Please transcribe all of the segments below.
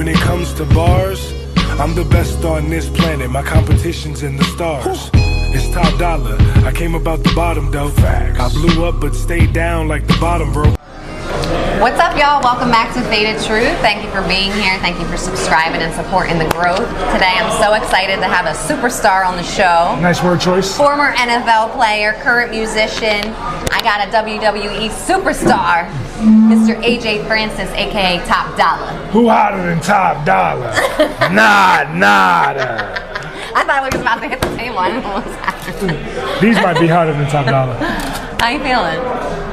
When it comes to bars, I'm the best on this planet. My competition's in the stars. It's top dollar. I came about the bottom though. Facts. I blew up but stayed down like the bottom, bro. What's up, y'all? Welcome back to Faded Truth. Thank you for being here. Thank you for subscribing and supporting the growth. Today, I'm so excited to have a superstar on the show. Nice word choice. Former NFL player, current musician. I got a WWE superstar, Mr. AJ Francis, aka Top Dollar. Who hotter than Top Dollar? Nada. I thought we was about to hit the table. I don't know what's happening. These might be hotter than Top Dollar. How you feeling?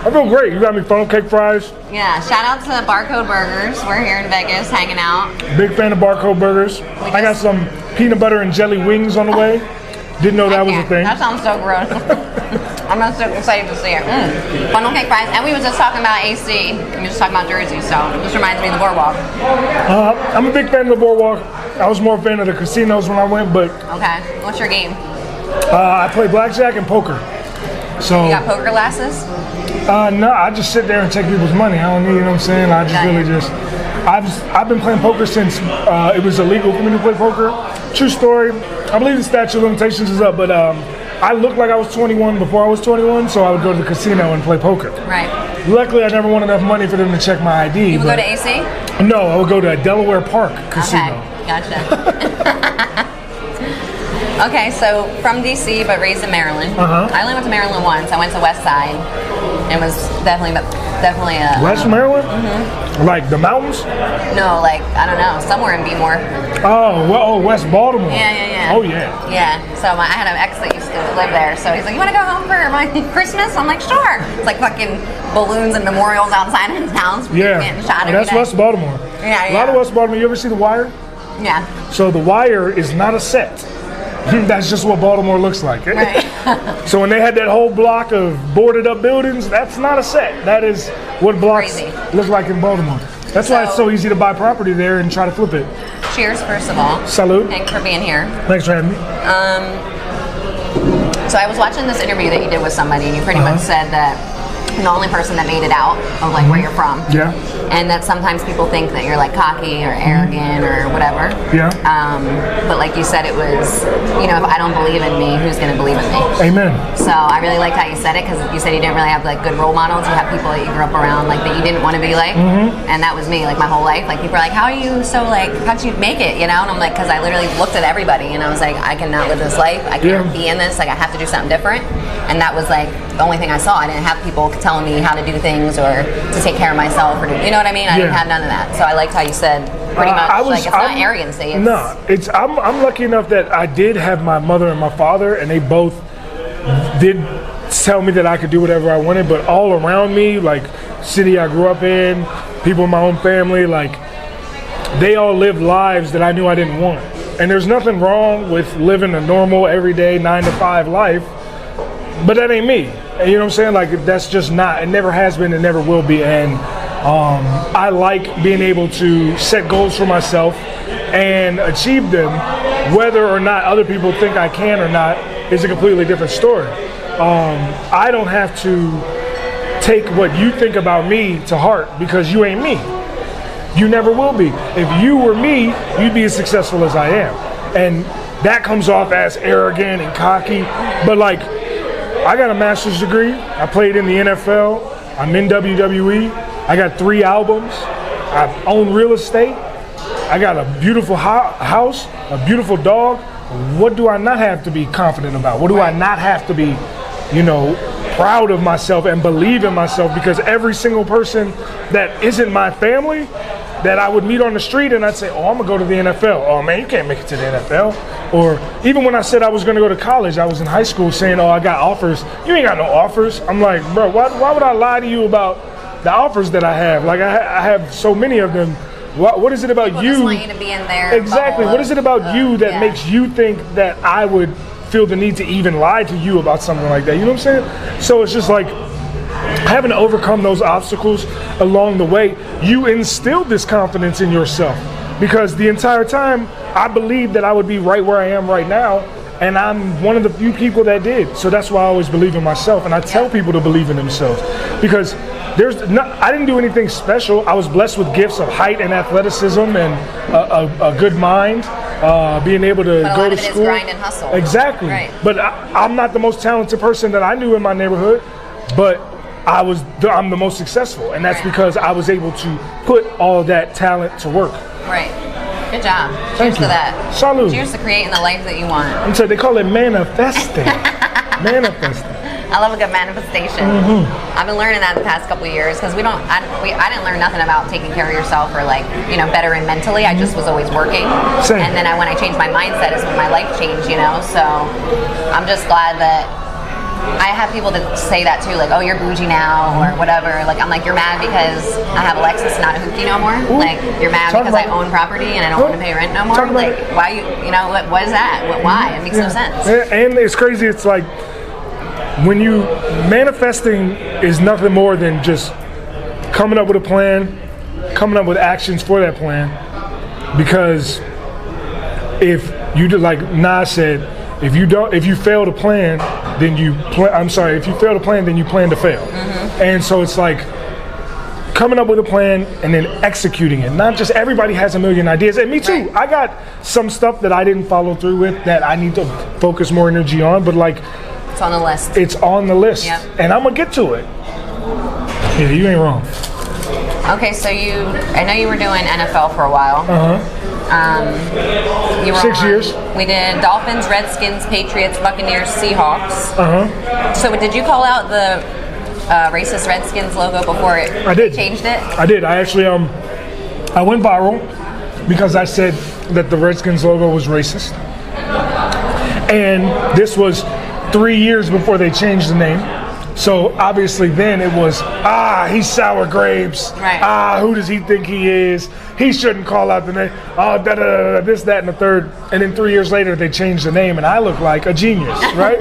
I feel great. You got me funnel cake fries. Yeah, shout out to Barcode Burgers. We're here in Vegas hanging out. Big fan of Barcode Burgers. I got some peanut butter and jelly wings on the way. Didn't know that was a thing. That sounds so gross. I'm so excited to see it. Funnel cake fries. And we was just talking about AC. We were just talking about Jersey, so this reminds me of the boardwalk. I'm a big fan of the boardwalk. I was more a fan of the casinos when I went, but... Okay. What's your game? I play blackjack and poker. So you got poker glasses? No, I just sit there and take people's money. I don't need, you know what I'm saying? I just really just... I've been playing poker since it was illegal for me to play poker. True story. I believe the statute of limitations is up, but I looked like I was 21 before I was 21, so I would go to the casino and play poker. Right. Luckily, I never won enough money for them to check my ID. You would go to AC? No, I would go to a Delaware Park casino. Okay, gotcha. Okay, so from DC, but raised in Maryland. I only went to Maryland once. I went to West Side. It was definitely a... West Maryland? Like the mountains? No, like, I don't know, somewhere in Bmore. Oh, West Baltimore. Yeah. Oh, yeah. Yeah, so I had an ex that used to live there, so he's like, you want to go home for my Christmas? I'm like, sure. It's like fucking balloons and memorials outside of his house. Yeah, getting shot that's West Baltimore. Yeah. A lot of West Baltimore. You ever see The Wire? Yeah. So The Wire is not a set. That's just what Baltimore looks like. Right. So when they had that whole block of boarded up buildings, that's not a set. That is what blocks look like in Baltimore. That's why it's so easy to buy property there and try to flip it. Cheers, first of all. Salud. Thanks for being here. Thanks for having me. So I was watching this interview that you did with somebody, and you pretty much said that you're the only person that made it out of like where you're from. Yeah. And that sometimes people think that you're like cocky or arrogant or whatever. Yeah. But like you said, it was, you know, if I don't believe in me, who's going to believe in me? Amen. So I really liked how you said it, because you said you didn't really have like good role models. You have people that you grew up around like that you didn't want to be like. And that was me, like my whole life. Like people are like, how are you so like, how'd you make it? You know? And I'm like, because I literally looked at everybody and I was like, I cannot live this life. I can't be in this. Like I have to do something different. And that was like the only thing I saw. I didn't have people telling me how to do things or to take care of myself or to, you know what I mean? I didn't have none of that. So I liked how you said pretty much like it's not arrogancy. It's, I'm lucky enough that I did have my mother and my father, and they both did tell me that I could do whatever I wanted, but all around me, like city I grew up in, people in my own family, like they all lived lives that I knew I didn't want. And there's nothing wrong with living a normal, everyday 9-to-5 life, but that ain't me. And you know what I'm saying? Like that's just not, it never has been, it never will be. And I like being able to set goals for myself and achieve them, whether or not other people think I can or not is a completely different story. I don't have to take what you think about me to heart, because you ain't me. You never will be. If you were me, you'd be as successful as I am. And that comes off as arrogant and cocky, but like, I got a master's degree. I played in the NFL. I'm in WWE. I got 3 albums. I own real estate. I got a beautiful house, a beautiful dog. What do I not have to be confident about? What do I not have to be, you know, proud of myself and believe in myself? Because every single person that isn't my family that I would meet on the street and I'd say, oh, I'm gonna go to the NFL. Oh man, you can't make it to the NFL. Or even when I said I was gonna go to college, I was in high school saying, oh, I got offers. You ain't got no offers. I'm like, bro, why would I lie to you about the offers that I have? Like I have so many of them. What is it about people you? Just want you to be in there. Exactly. What is it about you that makes you think that I would feel the need to even lie to you about something like that? You know what I'm saying? So it's just like having to overcome those obstacles along the way. You instilled this confidence in yourself, because the entire time I believed that I would be right where I am right now, and I'm one of the few people that did. So that's why I always believe in myself, and I tell people to believe in themselves, because I didn't do anything special. I was blessed with gifts of height and athleticism and a good mind, being able to go to school. But a lot of it is grind and hustle. Exactly. Right. But I'm not the most talented person that I knew in my neighborhood, but I'm the most successful, and that's because I was able to put all of that talent to work. Right. Good job. Thank Cheers you. to that. Salud. Cheers to creating the life that you want. I'm sorry, they call it manifesting. Manifesting. I love a good manifestation. I've been learning that the past couple of years because I didn't learn nothing about taking care of yourself or like, you know, bettering mentally. I just was always working. Same. And then when I changed my mindset is when my life changed, you know. So I'm just glad that I have people that say that too, like, oh, you're bougie now or whatever. Like, I'm like, you're mad because I have a Lexus, not a hoopty no more. Ooh. Like, you're mad because I own property and I don't want to pay rent no more. Like, why you know, what is that? Why? It makes no sense. And it's crazy. It's like when you manifesting is nothing more than just coming up with a plan, coming up with actions for that plan. Because if you do, like Nas said, if you fail to plan, then you if you fail to plan, then you plan to fail. And so it's like coming up with a plan and then executing it. Not just everybody has a million ideas, and me too. Right. I got some stuff that I didn't follow through with that I need to focus more energy on, but like it's on the list. It's on the list, and I'm gonna get to it. Yeah, you ain't wrong. Okay, so I know you were doing NFL for a while. You were 6 years. We did Dolphins, Redskins, Patriots, Buccaneers, Seahawks. So did you call out the racist Redskins logo before I did. Changed it? I did. I actually I went viral because I said that the Redskins logo was racist. And this was 3 years before they changed the name. So obviously then it was, he's sour grapes. Right. Who does he think he is? He shouldn't call out the name. This, that, and the third. And then 3 years later they changed the name and I look like a genius, right?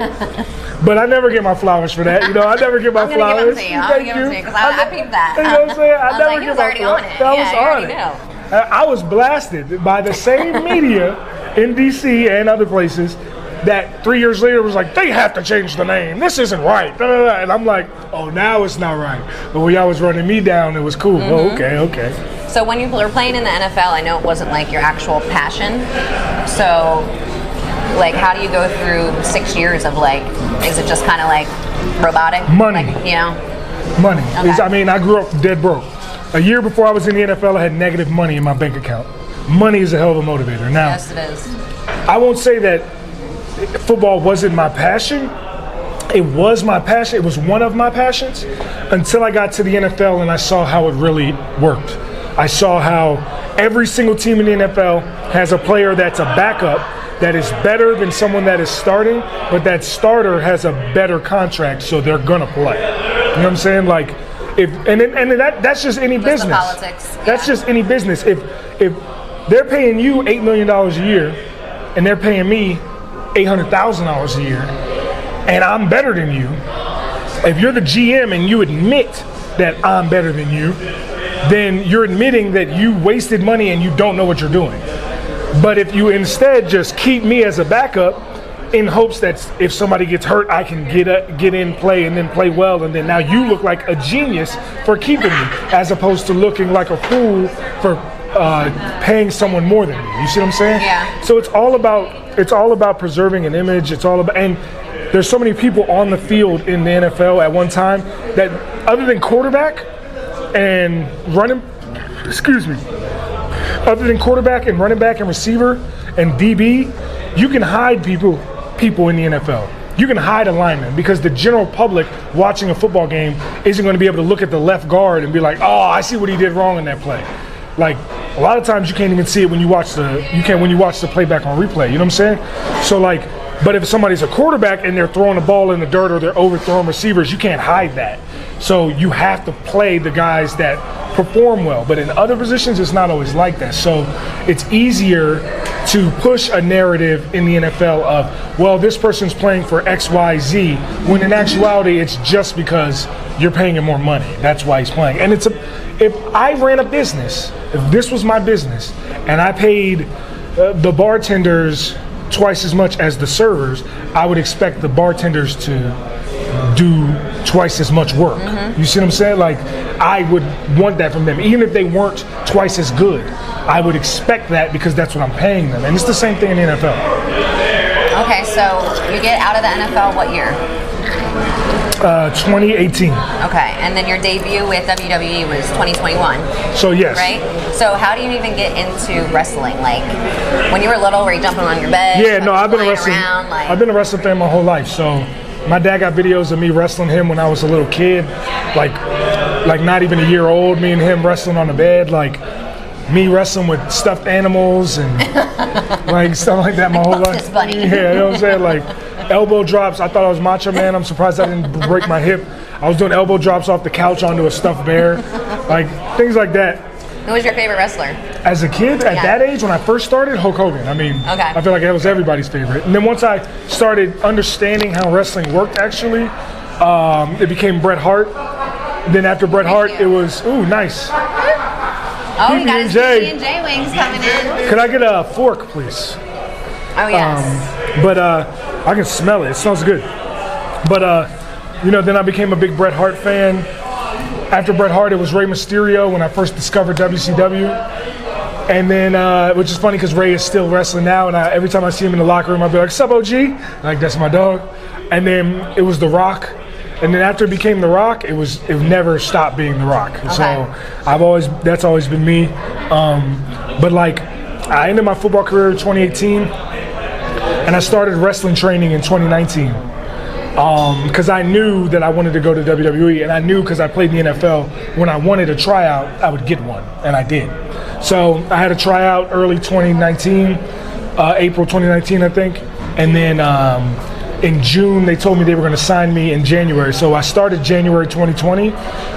But I never get my flowers for that. You know, I never get my flowers. I'm going to give them to you because I peeped that. You know what I'm saying? I never he get was my already flowers. on it. I Yeah, was you on already it. knew. I was blasted by the same media in DC and other places that 3 years later was like, they have to change the name. This isn't right. And I'm like, oh, now it's not right. But when y'all was running me down, it was cool. Oh, okay. So when you were playing in the NFL, I know it wasn't like your actual passion. So, like, how do you go through 6 years of like, is it just kind of like robotic? Money. Like, you know? Money. Okay. I grew up dead broke. A year before I was in the NFL, I had negative money in my bank account. Money is a hell of a motivator. Now, yes, it is. I won't say that football wasn't my passion. It was my passion. It was one of my passions until I got to the NFL and I saw how it really worked. I saw how every single team in the NFL has a player that's a backup that is better than someone that is starting, but that starter has a better contract, so they're gonna play. You know what I'm saying? Like, that's just any business. The politics. That's just any business. If they're paying you $8 million a year and they're paying me $800,000 a year, and I'm better than you, if you're the GM and you admit that I'm better than you, then you're admitting that you wasted money and you don't know what you're doing. But if you instead just keep me as a backup in hopes that if somebody gets hurt, I can get in, play, and then play well, and then now you look like a genius for keeping me, as opposed to looking like a fool for paying someone more than me. You see what I'm saying? Yeah. So it's all about preserving an image. It's all about, and there's so many people on the field in the NFL at one time that other than quarterback and running back and receiver and DB, you can hide people in the NFL. You can hide a lineman because the general public watching a football game isn't going to be able to look at the left guard and be like, oh, I see what he did wrong in that play. Like, a lot of times you can't even see it when you watch the playback on replay. You know what I'm saying? So like, but if somebody's a quarterback and they're throwing the ball in the dirt or they're overthrowing receivers, you can't hide that. So you have to play the guys that perform well. But in other positions, it's not always like that. So it's easier to push a narrative in the NFL of, well, this person's playing for X, Y, Z, when in actuality, it's just because you're paying him more money. That's why he's playing. And if I ran a business, if this was my business, and I paid the bartenders twice as much as the servers, I would expect the bartenders to do twice as much work. You see what I'm saying? Like, I would want that from them. Even if they weren't twice as good, I would expect that because that's what I'm paying them. And it's the same thing in the NFL. Okay, so you get out of the NFL what year? 2018. Okay, and then your debut with WWE was 2021. So yes. Right? So how do you even get into wrestling? Like, when you were little, were you jumping on your bed? Yeah, no, I've been a wrestling. I've been a wrestling fan my whole life. So my dad got videos of me wrestling him when I was a little kid, like not even a year old. Me and him wrestling on the bed, like me wrestling with stuffed animals and like stuff like that my whole life. This bunny. Yeah, you know what I'm saying? Like elbow drops. I thought I was Macho Man. I'm surprised I didn't break my hip. I was doing elbow drops off the couch onto a stuffed bear, like things like that. Who was your favorite wrestler? As a kid, at that age, when I first started, Hulk Hogan. I mean, I feel like that was everybody's favorite. And then once I started understanding how wrestling worked, actually, it became Bret Hart. Then after Bret Hart, it was, ooh, nice. Oh, you got his PB&J wings coming in. Could I get a fork, please? Oh, yes. But I can smell it. It smells good. But, you know, then I became a big Bret Hart fan. After Bret Hart, it was Rey Mysterio when I first discovered WCW. And then, which is funny because Rey is still wrestling now, and every time I see him in the locker room, I'll be like, "Sup, OG?" Like, that's my dog. And then it was The Rock. And then after it became The Rock, it never stopped being The Rock. Okay. So that's always been me. But like, I ended my football career in 2018, and I started wrestling training in 2019. Because I knew that I wanted to go to WWE, and I knew because I played in the NFL, when I wanted a tryout, I would get one, and I did. So I had a tryout early 2019, April 2019, I think, and then in June they told me they were going to sign me in January. So I started January 2020,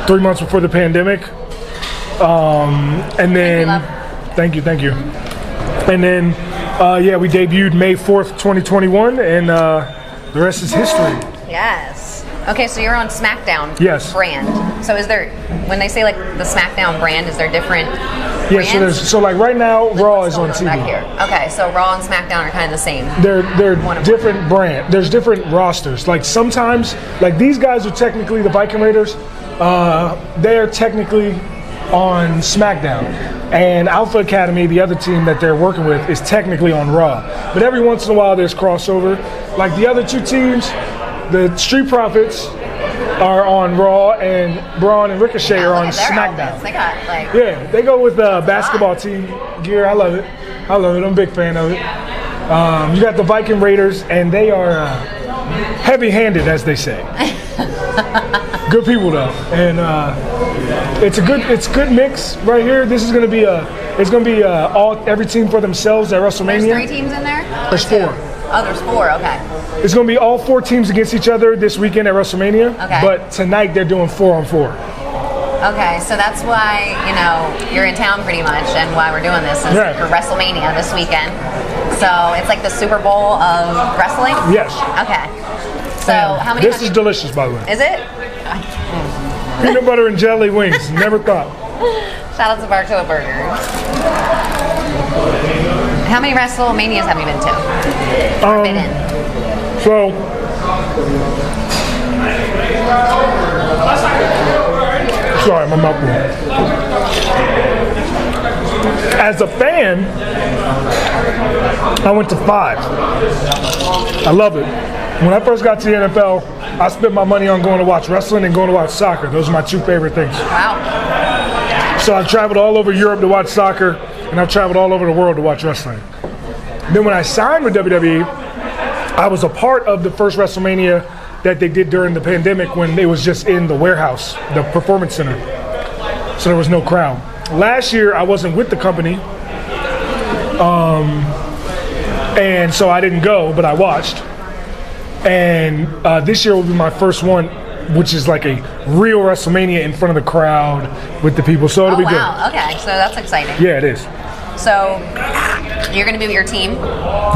3 months before the pandemic, and then thank you. And then we debuted May 4th, 2021, and the rest is history. Yes. Okay, so you're on SmackDown brand. So is there, when they say like the SmackDown brand, is there different brands? Yeah, so like right now, Raw is on TV. Back here. Okay, so Raw and SmackDown are kind of the same. They're different brand. There's different rosters. Like sometimes, like these guys are technically the Viking Raiders. They are technically on SmackDown. And Alpha Academy, the other team that they're working with, is technically on Raw. But every once in a while there's crossover. Like the other two teams, the Street Profits are on Raw, and Braun and Ricochet are on SmackDown. They got like they go with basketball team gear. I love it. I'm a big fan of it. You got the Viking Raiders, and they are heavy-handed, as they say. Good people though, and it's good mix right here. This is gonna be every team for themselves at WrestleMania. There's 3 teams in there? There's 4. Oh, there's 4. Okay. It's gonna be all 4 teams against each other this weekend at WrestleMania. Okay. But tonight they're doing 4-on-4. Okay, so that's why you're in town pretty much, and why we're doing this is for WrestleMania this weekend. So it's like the Super Bowl of wrestling. Yes. Okay. So how many? This is delicious, by the way. Is it? Peanut butter and jelly wings. Never thought. Shout out to Bartow Burgers. How many WrestleManias have you been to? So, sorry, my mouth moved. As a fan, I went to 5. I love it. When I first got to the NFL, I spent my money on going to watch wrestling and going to watch soccer. Those are my 2 favorite things. Wow. So I've traveled all over Europe to watch soccer, and I've traveled all over the world to watch wrestling. Then when I signed with WWE, I was a part of the first WrestleMania that they did during the pandemic when it was just in the warehouse, the Performance Center. So there was no crowd. Last year, I wasn't with the company, and so I didn't go, but I watched. And this year will be my first one, which is like a real WrestleMania in front of the crowd with the people. So it'll be good. Oh, wow. Okay, so that's exciting. Yeah, it is. So you're going to be with your team,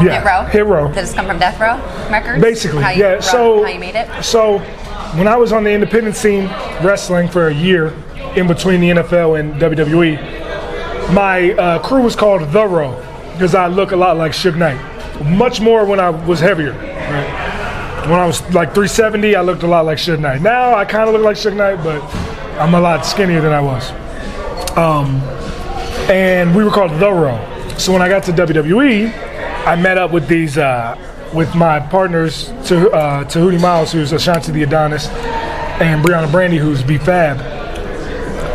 Hit Row. Does this come from Death Row Records? Basically, how you made it? So when I was on the independent scene wrestling for a year in between the NFL and WWE, my crew was called The Row because I look a lot like Suge Knight. Much more when I was heavier. Right? When I was like 370, I looked a lot like Suge Knight. Now I kind of look like Suge Knight, but I'm a lot skinnier than I was. And we were called The Row. So when I got to WWE, I met up with these, with my partners, Tahuti Miles, who's Ashanti the Adonis, and Brianna Brandy, who's B-Fab.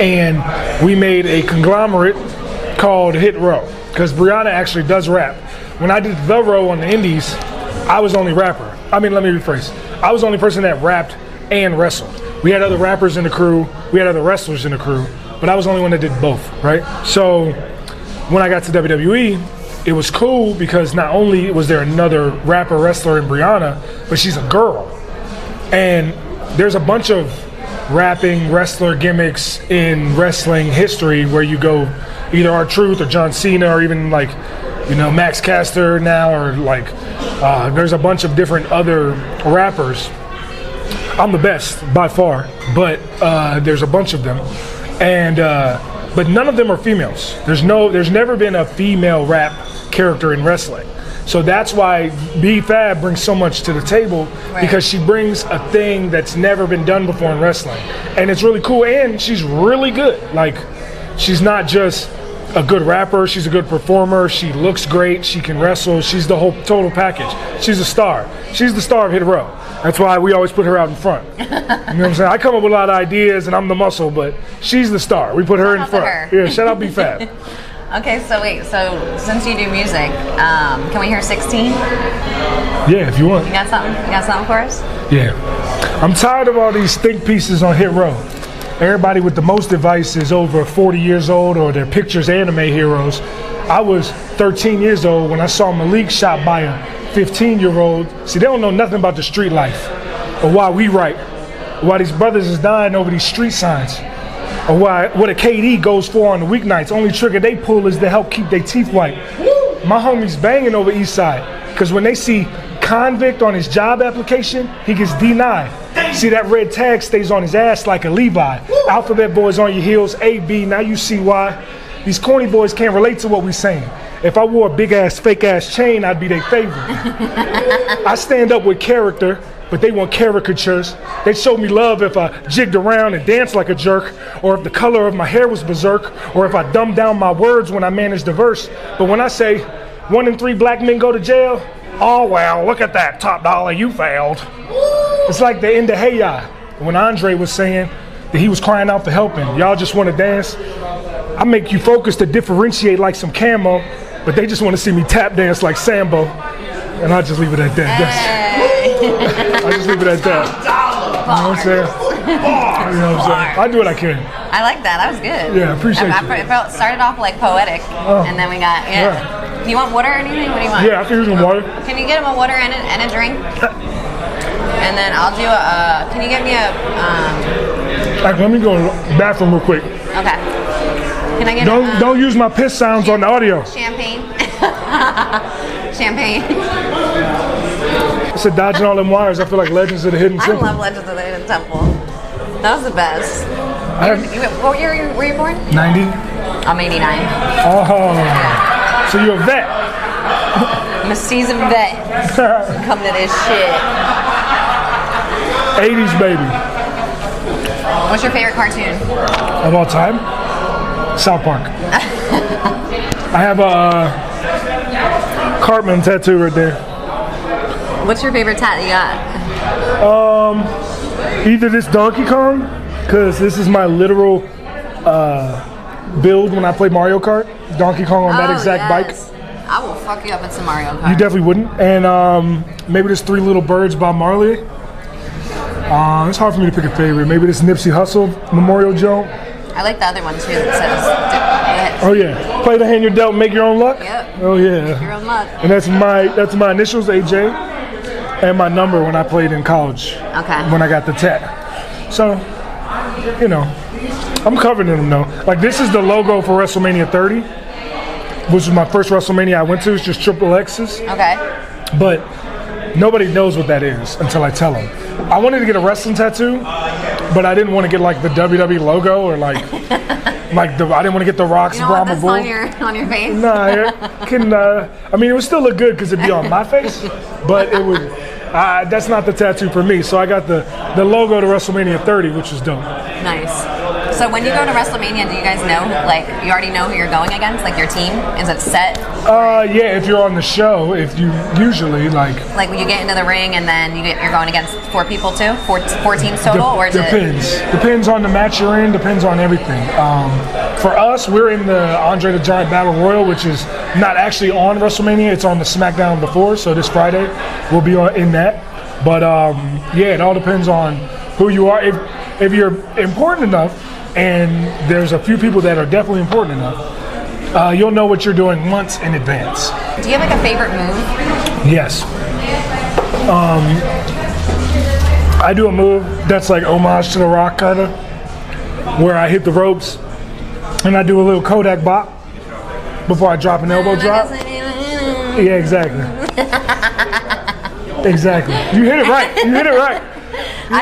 And we made a conglomerate called Hit Row, because Brianna actually does rap. When I did The Row on the Indies, I was the only rapper. I mean, let me rephrase. I was the only person that rapped and wrestled. We had other rappers in the crew, we had other wrestlers in the crew, but I was the only one that did both, right? So when I got to WWE, it was cool because not only was there another rapper, wrestler in Brianna, but she's a girl. And there's a bunch of rapping, wrestler gimmicks in wrestling history where you go either R-Truth or John Cena or even like, you know, Max Caster now, or like, there's a bunch of different other rappers. I'm the best by far, but there's a bunch of them. And, but none of them are females. There's never been a female rap character in wrestling. So that's why B-Fab brings so much to the table, right? Because she brings a thing that's never been done before in wrestling. And it's really cool, and she's really good. Like, she's not just a good rapper, she's a good performer, she looks great, she can wrestle, she's the whole total package. She's a star. She's the star of Hit Row. That's why we always put her out in front. You know what I'm saying? I come up with a lot of ideas and I'm the muscle, but she's the star. We put her in front. Yeah, shout out B-Fab. Okay, so wait, so since you do music, can we hear 16? Yeah, if you want. You got something? You got something for us? Yeah. I'm tired of all these think pieces on Hit Row. Everybody with the most advice is over 40 years old, or their pictures anime heroes. I was 13 years old when I saw Malik shot by a 15-year-old. See, they don't know nothing about the street life, or why we write, why these brothers is dying over these street signs, or what a KD goes for on the weeknights. Only trigger they pull is to help keep their teeth white. My homies banging over East Side, because when they see convict on his job application, he gets denied. See, that red tag stays on his ass like a Levi. Alphabet boys on your heels, A, B, now you see why. These corny boys can't relate to what we're saying. If I wore a big-ass, fake-ass chain, I'd be their favorite. I stand up with character, but they want caricatures. They show me love if I jigged around and danced like a jerk, or if the color of my hair was berserk, or if I dumbed down my words when I managed the verse. But when I say 1 in 3 black men go to jail, oh well, look at that, Top Dollar, you failed. It's like the end of Hey Ya, when Andre was saying that he was crying out for helping. Y'all just want to dance. I make you focus to differentiate like some camo, but they just want to see me tap dance like Sambo. And I'll just leave it at that. I'll just leave it at that. You know what I'm saying? You know what I'm saying? I do what I can. I like that. That was good. Yeah, appreciate it. It started off like poetic, and then we got, yeah. Do you want water or anything? What do you want? Yeah, I can use some water. Can you get him a water and a drink? And then I'll do a, can you get me a, Let me go to the bathroom real quick. Okay. Can I get don't use my piss sounds on the audio. Champagne. Champagne. I said dodging all them wires. I feel like Legends of the Hidden Temple. I love Legends of the Hidden Temple. That was the best. What year were you born? 90. I'm 89. Oh. Yeah. So you're a vet. I'm a seasoned vet. Come to this shit. 80s baby. What's your favorite cartoon? Of all time? South Park. I have a Cartman tattoo right there. What's your favorite tat you got? Either this Donkey Kong, because this is my literal build when I play Mario Kart. Donkey Kong on that exact bike. I will fuck you up in some Mario Kart. You definitely wouldn't. And maybe there's 3 Little Birds by Marley. It's hard for me to pick a favorite. Maybe this Nipsey Hussle Memorial Joe. I like the other one too that says. Oh yeah, play the hand you're dealt, make your own luck. Yep. Oh yeah. Make your own luck. And that's my initials, AJ, and my number when I played in college. Okay. When I got the tat. So, you know, I'm covered in them though. Like this is the logo for WrestleMania 30, which was my first WrestleMania I went to. It's just triple X's. Okay. But Nobody knows what that is until I tell them. I wanted to get a wrestling tattoo, but I didn't want to get like the WWE logo or like I didn't want to get the Rock's Brahma Bull. On your face? Nah, I mean, it would still look good because it'd be on my face, but it would. That's not the tattoo for me. So I got the logo to WrestleMania 30, which is dope. Nice. So when you go to WrestleMania, do you guys know, like, you already know who you're going against? Like, your team? Is it set? Yeah, if you're on the show, if you usually, like when you get into the ring and then you're going against 4 people too? Four teams total? Or is depends. Depends on the match you're in, depends on everything. For us, we're in the Andre the Giant Battle Royal, which is not actually on WrestleMania. It's on the SmackDown before, so this Friday we'll be in that. But yeah, it all depends on who you are. If you're important enough, and there's a few people that are definitely important enough, you'll know what you're doing months in advance. Do you have like a favorite move? Yes. I do a move that's like homage to The Rock, kind of, where I hit the ropes and I do a little Kodak bop before I drop an elbow drop. Yeah, exactly. Exactly. You hit it right. You hit it right.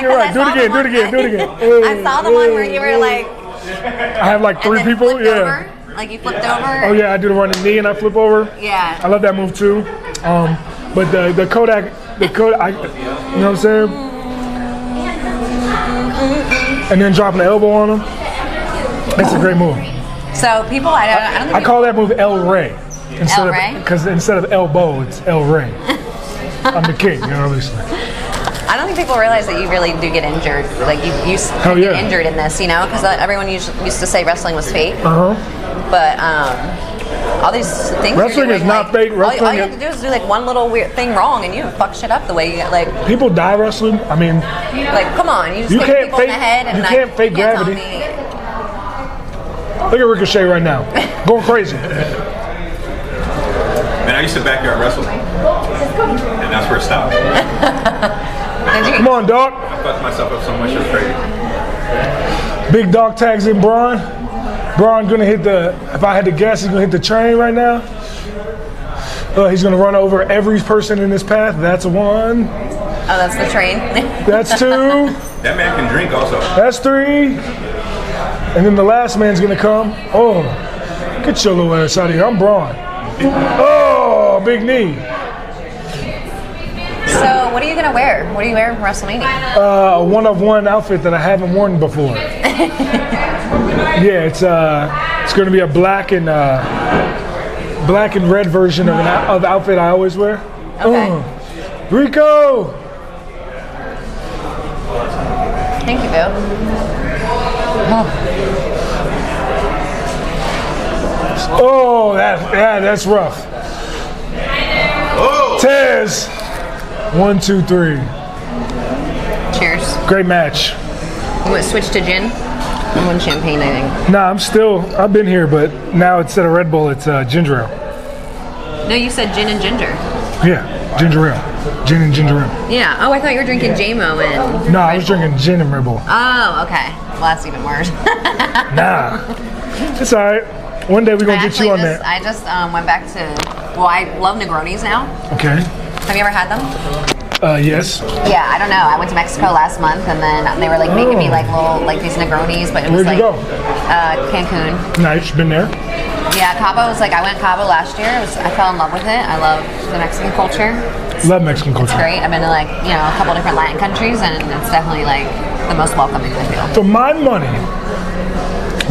You're right. Do it again. I saw the one where you were like. I have like 3 people. Yeah. Over. Like you flipped over. Oh yeah, I do the running knee and I flip over. Yeah. I love that move too. But the Kodak, you know what I'm saying? And then dropping the elbow on him. It's a great move. So people, I don't think I call that move El Rey. Because instead of elbow, it's El Rey. I'm the king, you know, obviously. I don't think people realize that you really do get injured. Like you get injured in this, you know, because everyone used to say wrestling was fake. But all these things. Wrestling is not fake. All you have to do is do like one little weird thing wrong, and you fuck shit up the way you get. Like people die wrestling. I mean, like come on, you just hit people in the head, and you can't fake gravity. Look at Ricochet right now, going crazy. Man, I used to backyard wrestle, and that's where it stopped. Come on, dog. I fucked myself up so much, it was crazy. Big dog tags in Braun. Braun gonna hit if I had to guess, he's gonna hit the train right now. He's gonna run over every person in this path. That's a 1. Oh, that's the train. That's 2. That man can drink also. That's 3. And then the last man's gonna come. Oh, get your little ass out of here. I'm Braun. Oh, big knee. So, what are you gonna wear? What do you wear for WrestleMania? A one-of-one outfit that I haven't worn before. Yeah, it's gonna be a black and red version of the outfit I always wear. Okay. Rico. Thank you, Boo. Oh, that's rough. Oh. Tez. 1, 2, 3. Cheers. Great match. You want to switch to gin? I'm on champagne, I think. Nah, I've been here, but now instead of Red Bull, it's ginger ale. No, you said gin and ginger. Yeah, ginger ale. Gin and ginger ale. Yeah. Oh, I thought you were drinking J-Mo and... No, I was drinking gin and Red Bull. Oh, okay. Well, that's even worse. Nah. It's all right. One day we're going to get you on that. I just went back to... Well, I love Negronis now. Okay. Have you ever had them? Yes. Yeah, I don't know. I went to Mexico last month, and then they were like making me like little these Negronis, but it was Where'd you go? Cancun. Nice. Been there? Yeah, Cabo was I went Cabo last year. I fell in love with it. I love the Mexican culture. Love Mexican culture. It's great. I've been to a couple different Latin countries, and it's definitely like the most welcoming, I feel. For my money,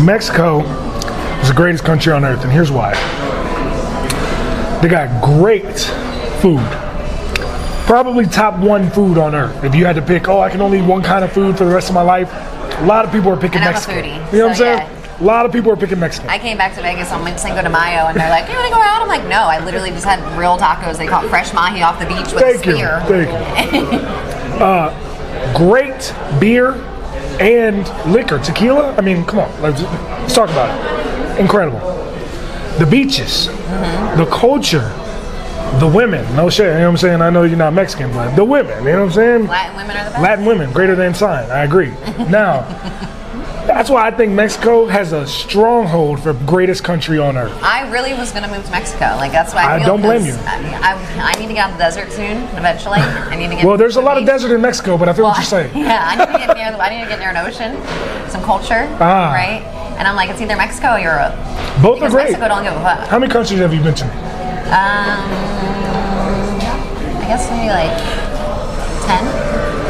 Mexico is the greatest country on earth, and here's why. They got great food. Probably top 1 food on earth. If you had to pick, I can only eat one kind of food for the rest of my life, a lot of people are picking Mexican. I'm a foodie. You know what I'm saying? Yeah. A lot of people are picking Mexican. I came back to Vegas on Cinco de Mayo, and they're like, "You want to go out?" I'm like, "No." I literally just had real tacos. They caught fresh mahi off the beach with a spear. Thank you. Great beer and liquor. Tequila? I mean, come on. Let's talk about it. Incredible. The beaches. The culture. The women, no shit, you know what I'm saying? I know you're not Mexican, but the women, you know what I'm saying? Latin women are the best. Latin women, greater than sign, I agree. Now, That's why I think Mexico has a stronghold for greatest country on earth. I really was gonna move to Mexico. Like that's why I don't blame you. I need to get out of the desert soon. Eventually, I need to get. Well, there's a lot of desert in Mexico, but I feel what you're saying. Yeah, I need to get near an ocean, some culture, right? And I'm like, it's either Mexico or Europe. Both are great. Mexico don't give a fuck. How many countries have you been to? I guess maybe like 10.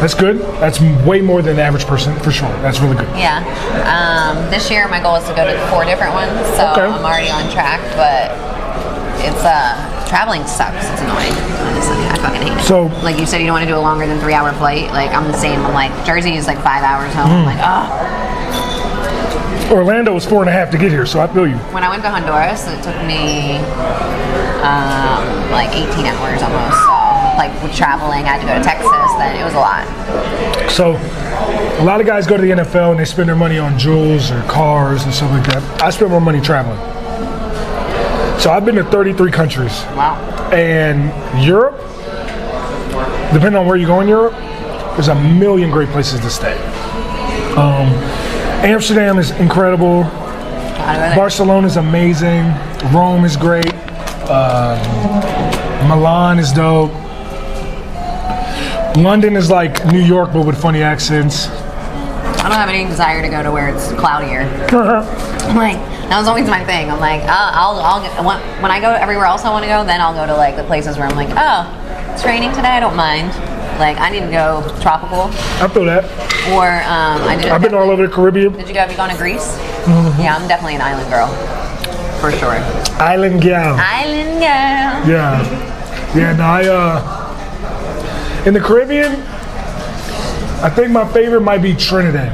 That's good. That's way more than the average person, for sure. That's really good. Yeah. This year, my goal is to go to 4 different ones, so I'm already on track. But it's traveling sucks. It's annoying. Honestly, I fucking hate it. So, like you said, you don't want to do a longer than 3-hour flight. Like I'm the same. I'm like Jersey is like 5 hours home. I'm like, Orlando was 4.5 to get here, so I feel you. When I went to Honduras, it took me like 18 hours almost. So, like with traveling, I had to go to Texas. Then it was a lot. So, a lot of guys go to the NFL and they spend their money on jewels or cars and stuff like that. I spend more money traveling. So I've been to 33 countries. Wow. And Europe, depending on where you go in Europe, there's a million great places to stay. Amsterdam is incredible. Barcelona is amazing. Rome is great. Milan is dope. London is like New York, but with funny accents. I don't have any desire to go to where it's cloudier. I'm like, that was always my thing. I'm like, when I go everywhere else I want to go, then I'll go to like the places where I'm like, oh, it's raining today, I don't mind. Like, I need to go tropical. I feel that. Or I've been all over the Caribbean. Have you gone to Greece? Mm-hmm. Yeah, I'm definitely an island girl, for sure. Island gal. Island gal. Yeah. No, in the Caribbean, I think my favorite might be Trinidad.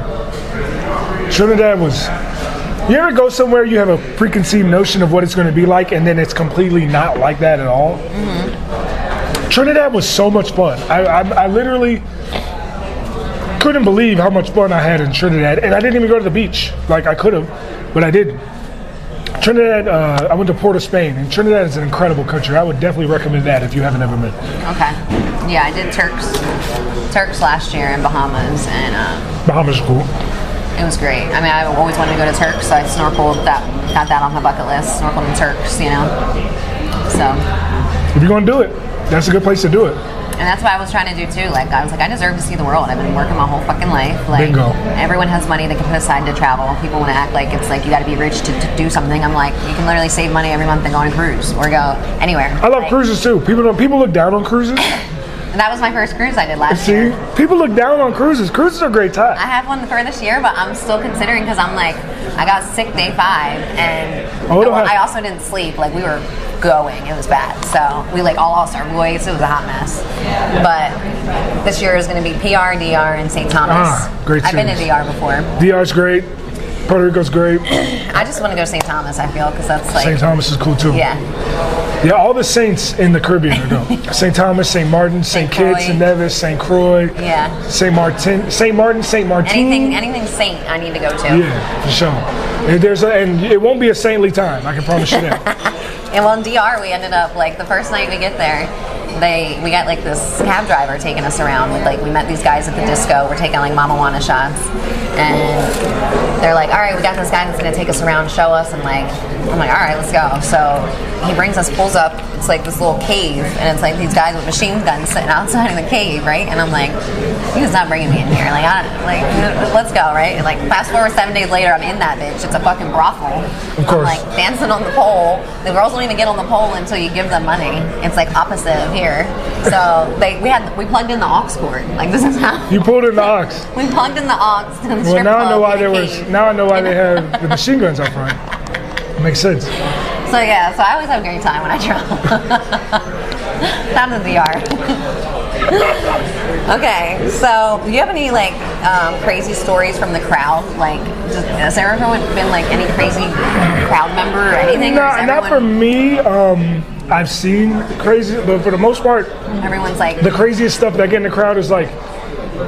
Trinidad was. You ever go somewhere you have a preconceived notion of what it's going to be like, and then it's completely not like that at all? Mm-hmm. Trinidad was so much fun. I literally couldn't believe how much fun I had in Trinidad, and I didn't even go to the beach. Like I could have, but I didn't. Trinidad, I went to Port of Spain, and Trinidad is an incredible country. I would definitely recommend that if you haven't ever been. Okay. Yeah, I did Turks last year in Bahamas, and Bahamas is cool. It was great. I mean, I always wanted to go to Turks, so I snorkeled. Got that on my bucket list. Snorkeled in Turks, you know. So. If you're gonna do it, that's a good place to do it. And that's what I was trying to do too. Like I was like, I deserve to see the world. I've been working my whole fucking life. Like Bingo. Everyone has money they can put aside to travel. People want to act like it's like you got to be rich to do something. I'm like, you can literally save money every month and go on a cruise or go anywhere. I love cruises too. People look down on cruises. And that was my first cruise I did last year. People look down on cruises. Cruises are a great time. I have one for this year, but I'm still considering because I'm like, I got sick day 5, and I also didn't sleep. Like we were going, it was bad. So we like all lost our voice. It was a hot mess. But this year is going to be PR, DR, and St. Thomas. Great. I've been to DR before. DR's great. Puerto Rico's great. I just want to go to St. Thomas, I feel, because that's like... St. Thomas is cool too. Yeah. Yeah, all the saints in the Caribbean are dope. St. Thomas, St. Martin, St. Kitts and Nevis, St. Croix. Yeah. St. Martin, St. Martin. Anything saint I need to go to. Yeah, for sure. And it won't be a saintly time, I can promise you that. And well, in DR, we ended up, like, the first night we get there, we got like this cab driver taking us around with like, we met these guys at the disco, we're taking like Mama Juana shots, and they're like, all right, we got this guy that's gonna take us around, show us, and like, I'm like, all right, let's go. So he pulls up, it's like this little cave, and it's like these guys with machine guns sitting outside in the cave, right? And I'm like, he was not bringing me in here, let's go, right? And like, fast forward 7 days later, I'm in that bitch, it's a fucking brothel. Of course. I'm like dancing on the pole, the girls don't even get on the pole until you give them money. It's like opposite of here. So we plugged in the aux cord. Like this is how you pulled in the aux. We plugged in the aux to the strip now I know club why I know why they have the machine guns up front. Makes sense. So yeah, so I always have a great time when I travel. Down to the DR. Okay, so do you have any like crazy stories from the crowd? Like, has there ever been like any crazy crowd member or anything? No, not for me. I've seen crazy, but for the most part, everyone's like, the craziest stuff that I get in the crowd is like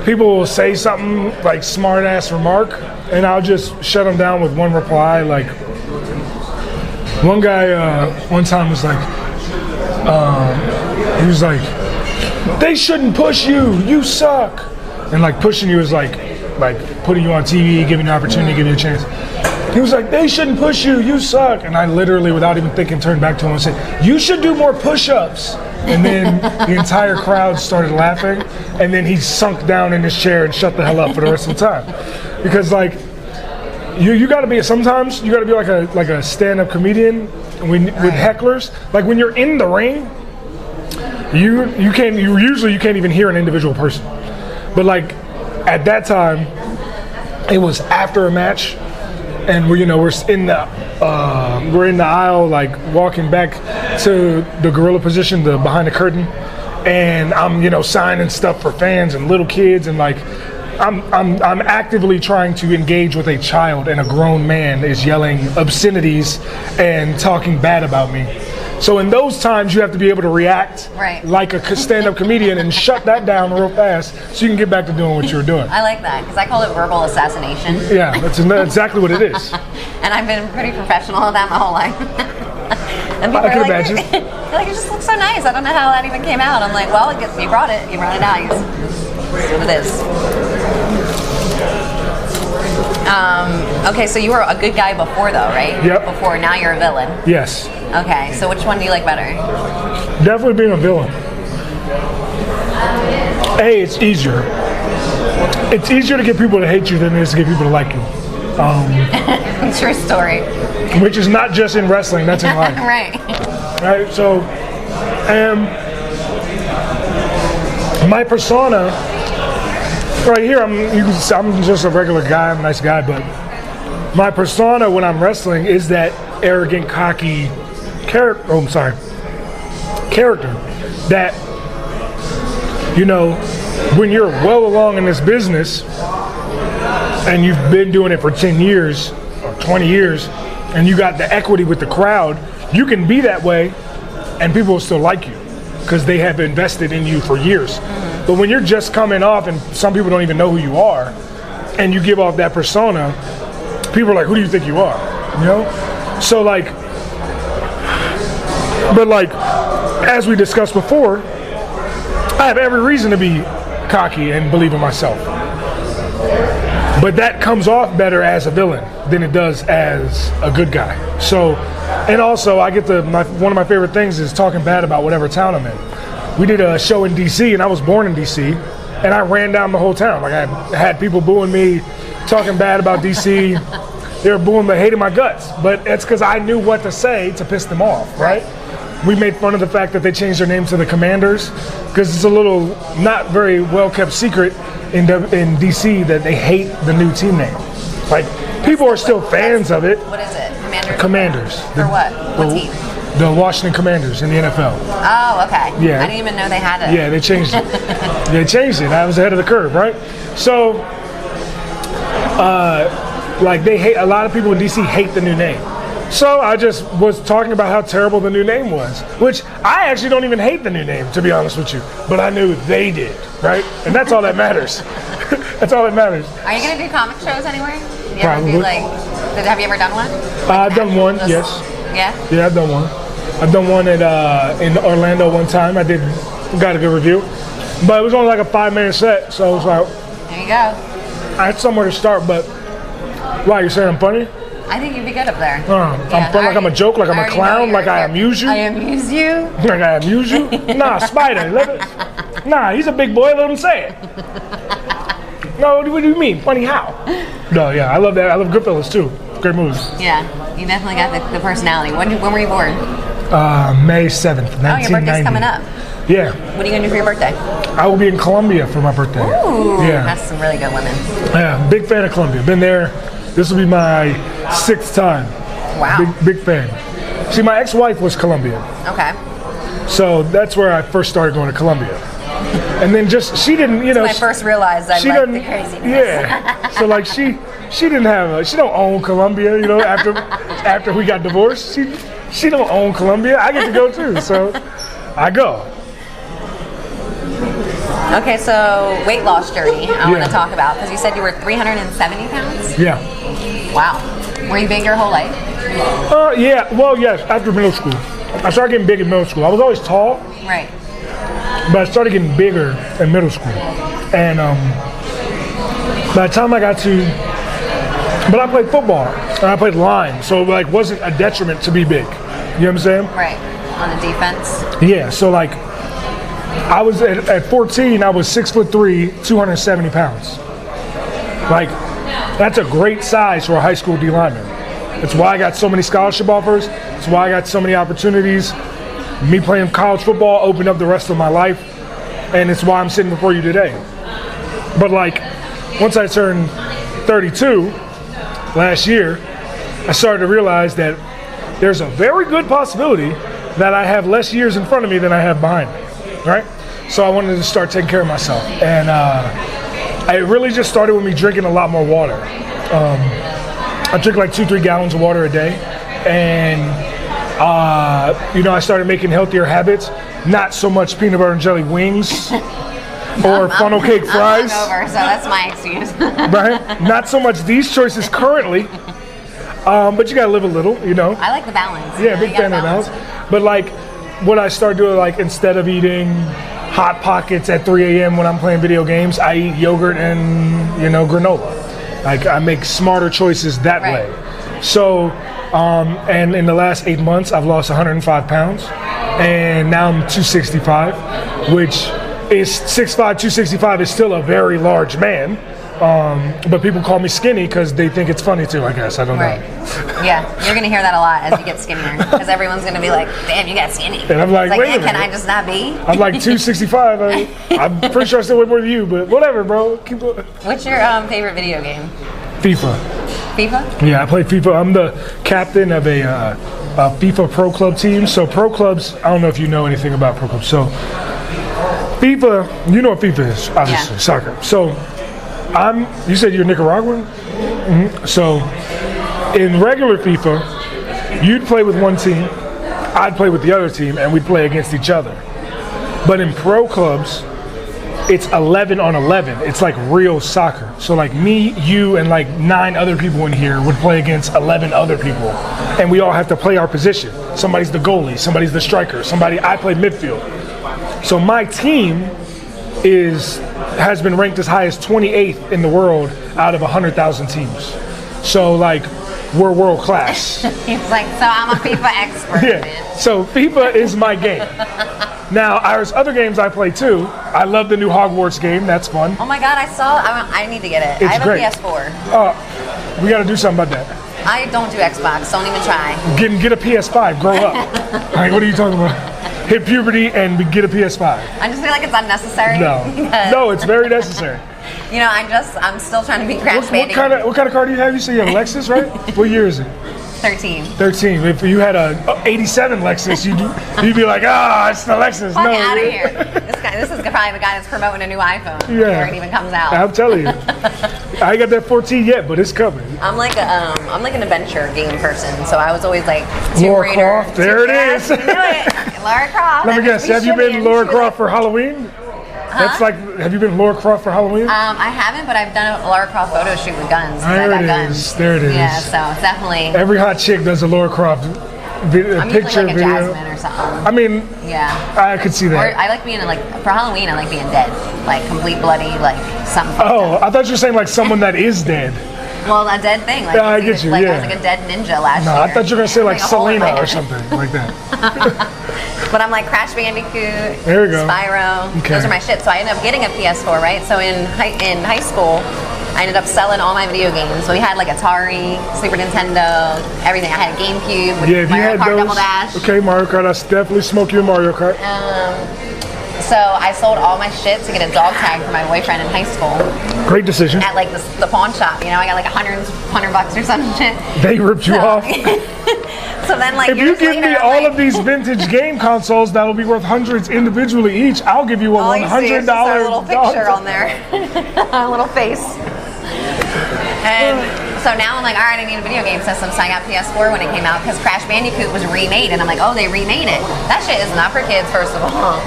people will say something like smart ass remark, and I'll just shut them down with one reply. Like one guy one time was like, he was like, they shouldn't push you, you suck, and like pushing you is like like putting you on TV, giving you an opportunity, giving you a chance. He was like, they shouldn't push you, you suck. And I literally, without even thinking, turned back to him and said, you should do more push-ups. And then the entire crowd started laughing. And then he sunk down in his chair and shut the hell up for the rest of the time. Because like, you gotta be, sometimes you gotta be like a stand-up comedian with hecklers. Like when you're in the ring, you usually can't even hear an individual person. But like at that time, it was after a match. And we're in the aisle, like walking back to the gorilla position, the behind the curtain, and I'm signing stuff for fans and little kids, and like I'm actively trying to engage with a child, and a grown man is yelling obscenities and talking bad about me. So in those times, you have to be able to react like a stand-up comedian and shut that down real fast so you can get back to doing what you were doing. I like that because I call it verbal assassination. Yeah, that's exactly what it is. And I've been pretty professional at that my whole life. And people I can are like, imagine. They're like, it just looks so nice. I don't know how that even came out. I'm like, well, you brought it. You brought it out. That's what it is. Okay, so you were a good guy before, though, right? Yep. Before, now you're a villain. Yes. Okay, so which one do you like better? Definitely being a villain. It's easier. It's easier to get people to hate you than it is to get people to like you. True story. Which is not just in wrestling, that's in life. Right, so, my persona, right here, I'm just a regular guy, I'm a nice guy, but my persona when I'm wrestling is that arrogant, cocky character that, when you're well along in this business and you've been doing it for 10 years or 20 years and you got the equity with the crowd, you can be that way and people will still like you because they have invested in you for years. But when you're just coming off and some people don't even know who you are and you give off that persona, people are like, who do you think you are? So like, but like, as we discussed before, I have every reason to be cocky and believe in myself. But that comes off better as a villain than it does as a good guy. So, and also I get one of my favorite things is talking bad about whatever town I'm in. We did a show in DC and I was born in DC and I ran down the whole town. Like I had people booing me, talking bad about DC. They were booing me, hating my guts. But it's because I knew what to say to piss them off, right? We made fun of the fact that they changed their name to the Commanders because it's a little not very well kept secret in DC that they hate the new team name. Like people are still fans of it. What is it? Commanders. For what? What team? The Washington Commanders in the NFL. Oh, okay. Yeah. I didn't even know they had it. Yeah, they changed it. They changed it. I was ahead of the curve, right? So, like they hate, a lot of people in DC hate the new name. So I just was talking about how terrible the new name was, which I actually don't even hate the new name, to be honest with you. But I knew they did, right? And that's all that matters. That's all that matters. Are you going to do comic shows anywhere? Probably. Have you ever done one? I've done one, yes. Yeah? Yeah, I've done one. I've done one in Orlando one time. I got a good review. But it was only like a 5-minute set, so it was like... There you go. I had somewhere to start, but... Why, you're saying I'm funny? I think you'd be good up there. I'm fun, like I'm a joke, like I'm a clown, like I amuse you. I amuse you? Like I amuse you? Nah, Spider. Nah, he's a big boy, let him say it. No, what do you mean? Funny how? No, yeah, I love that. I love Goodfellas too. Great movies. Yeah, you definitely got the personality. When were you born? May 7th, 1990. Oh, your birthday's coming up. Yeah. What are you going to do for your birthday? I will be in Colombia for my birthday. Ooh, yeah. That's some really good women. Yeah, big fan of Colombia. Been there. This will be my 6th time. Wow. Big fan. See, my ex-wife was Colombian. Okay. So that's where I first started going to Colombia. And then she didn't, when I first realized I liked the craziness. Yeah. So like she don't own Colombia, after we got divorced. She don't own Colombia. I get to go too. So I go. Okay, so weight loss journey I want to talk about because you said you were 370 pounds? Yeah. Wow. Were you big your whole life? Yeah. Well, yes. After middle school, I started getting big in middle school. I was always tall. Right. But I started getting bigger in middle school, and By the time I got to, but I played football and I played line, so it like wasn't a detriment to be big. You know what I'm saying? Right. On the defense. Yeah. So like, I was at 14. I was 6'3", 270 pounds. Like, that's a great size for a high school D lineman. That's why I got so many scholarship offers. That's why I got so many opportunities. Me playing college football opened up the rest of my life, and it's why I'm sitting before you today. But like, once I turned 32 last year, I started to realize that there's a very good possibility that I have less years in front of me than I have behind me, right? So I wanted to start taking care of myself, and it really just started with me drinking a lot more water. I drink like 2-3 gallons of water a day, and I started making healthier habits. Not so much peanut butter and jelly wings or funnel cake fries. I'm hungover, so that's my excuse. Right? Not so much these choices currently, but you gotta live a little, you know. I like the balance. Yeah, big fan of balance. But like, what I started doing, like, instead of eating Hot Pockets at 3 a.m. when I'm playing video games, I eat yogurt and, granola. Like, I make smarter choices that way. So, and in the last 8 months, I've lost 105 pounds, and now I'm 265, which is 6'5", 265 is still a very large man. But people call me skinny because they think it's funny too, I guess. I don't know. Yeah, you're going to hear that a lot as you get skinnier, because everyone's going to be like, damn, you got skinny. And I'm like, wait a minute. Can I just not be? I'm like 265. I'm pretty sure I still weigh more than you, but whatever, bro. Keep going. What's your favorite video game? FIFA. FIFA? Yeah, I play FIFA. I'm the captain of a FIFA Pro Club team. So Pro Clubs, I don't know if you know anything about Pro Clubs. So FIFA, you know what FIFA is, obviously, soccer. So you said you're Nicaraguan? Mm-hmm. So in regular FIFA, you'd play with one team, I'd play with the other team, and we'd play against each other. But in Pro Clubs, it's 11 on 11. It's like real soccer. So like me, you, and like 9 other people in here would play against 11 other people. And we all have to play our position. Somebody's the goalie, somebody's the striker, I play midfield. So my team has been ranked as high as 28th in the world out of 100,000 teams. So like, we're world class. He's like, so I'm a FIFA expert. Yeah. So FIFA is my game. Now, there's other games I play too. I love the new Hogwarts game. That's fun. Oh my God, I need to get it. It's I have great. a PS4. We got to do something about that. I don't do Xbox. Don't even try. Get a PS5. Grow up. Like, what are you talking about? Hit puberty and get a PS5. I just feel like it's unnecessary. No, it's very necessary. I'm still trying to beat Crash Bandicoot. What kind of car do you have? You say you have a Lexus, right? What year is it? 13. 13. If you had a 87 Lexus, you'd be like, it's the Lexus. Fuck out of here. This is probably the guy that's promoting a new iPhone before it even comes out. I'm telling you. I ain't got that 14 yet, but it's coming. I'm like an adventure game person, so I was always like Lara Croft. There it is. You knew it. Lara Croft. Let me guess. Have you been Lara Croft for Halloween? That's like, have you been Lara Croft for Halloween? I haven't, but I've done a Lara Croft photo shoot with guns. There it is. Yeah, so it's definitely. Every hot chick does a Lara Croft picture I'm usually like a video. Jasmine or something. I mean, yeah, I could see that. Or I like being for Halloween. I like being dead, like complete bloody, like something. Oh, I thought you were saying like someone that is dead. Well, a dead thing. Like, yeah, I get you. Like yeah. I was like a dead ninja last year. No, I thought you were gonna say like Selena or head. something like that. But I'm like Crash Bandicoot, there we go. Spyro. Okay. Those are my shit. So I ended up getting a PS4, right? So in high school, I ended up selling all my video games. So we had like Atari, Super Nintendo, everything. I had a GameCube with Mario Kart Double Dash. Okay, Mario Kart. I definitely smoke you in Mario Kart. So I sold all my shit to get a dog tag for my boyfriend in high school. Great decision. At like the pawn shop, I got like $100 or some shit. They ripped you off. So then, like, if you give me all of these vintage game consoles that'll be worth hundreds individually each, I'll give you a $100 our little picture on there, our little face. And so now I'm like, all right, I need a video game system. So I got PS4 when it came out because Crash Bandicoot was remade, and I'm like, oh, they remade it. That shit is not for kids, first of all.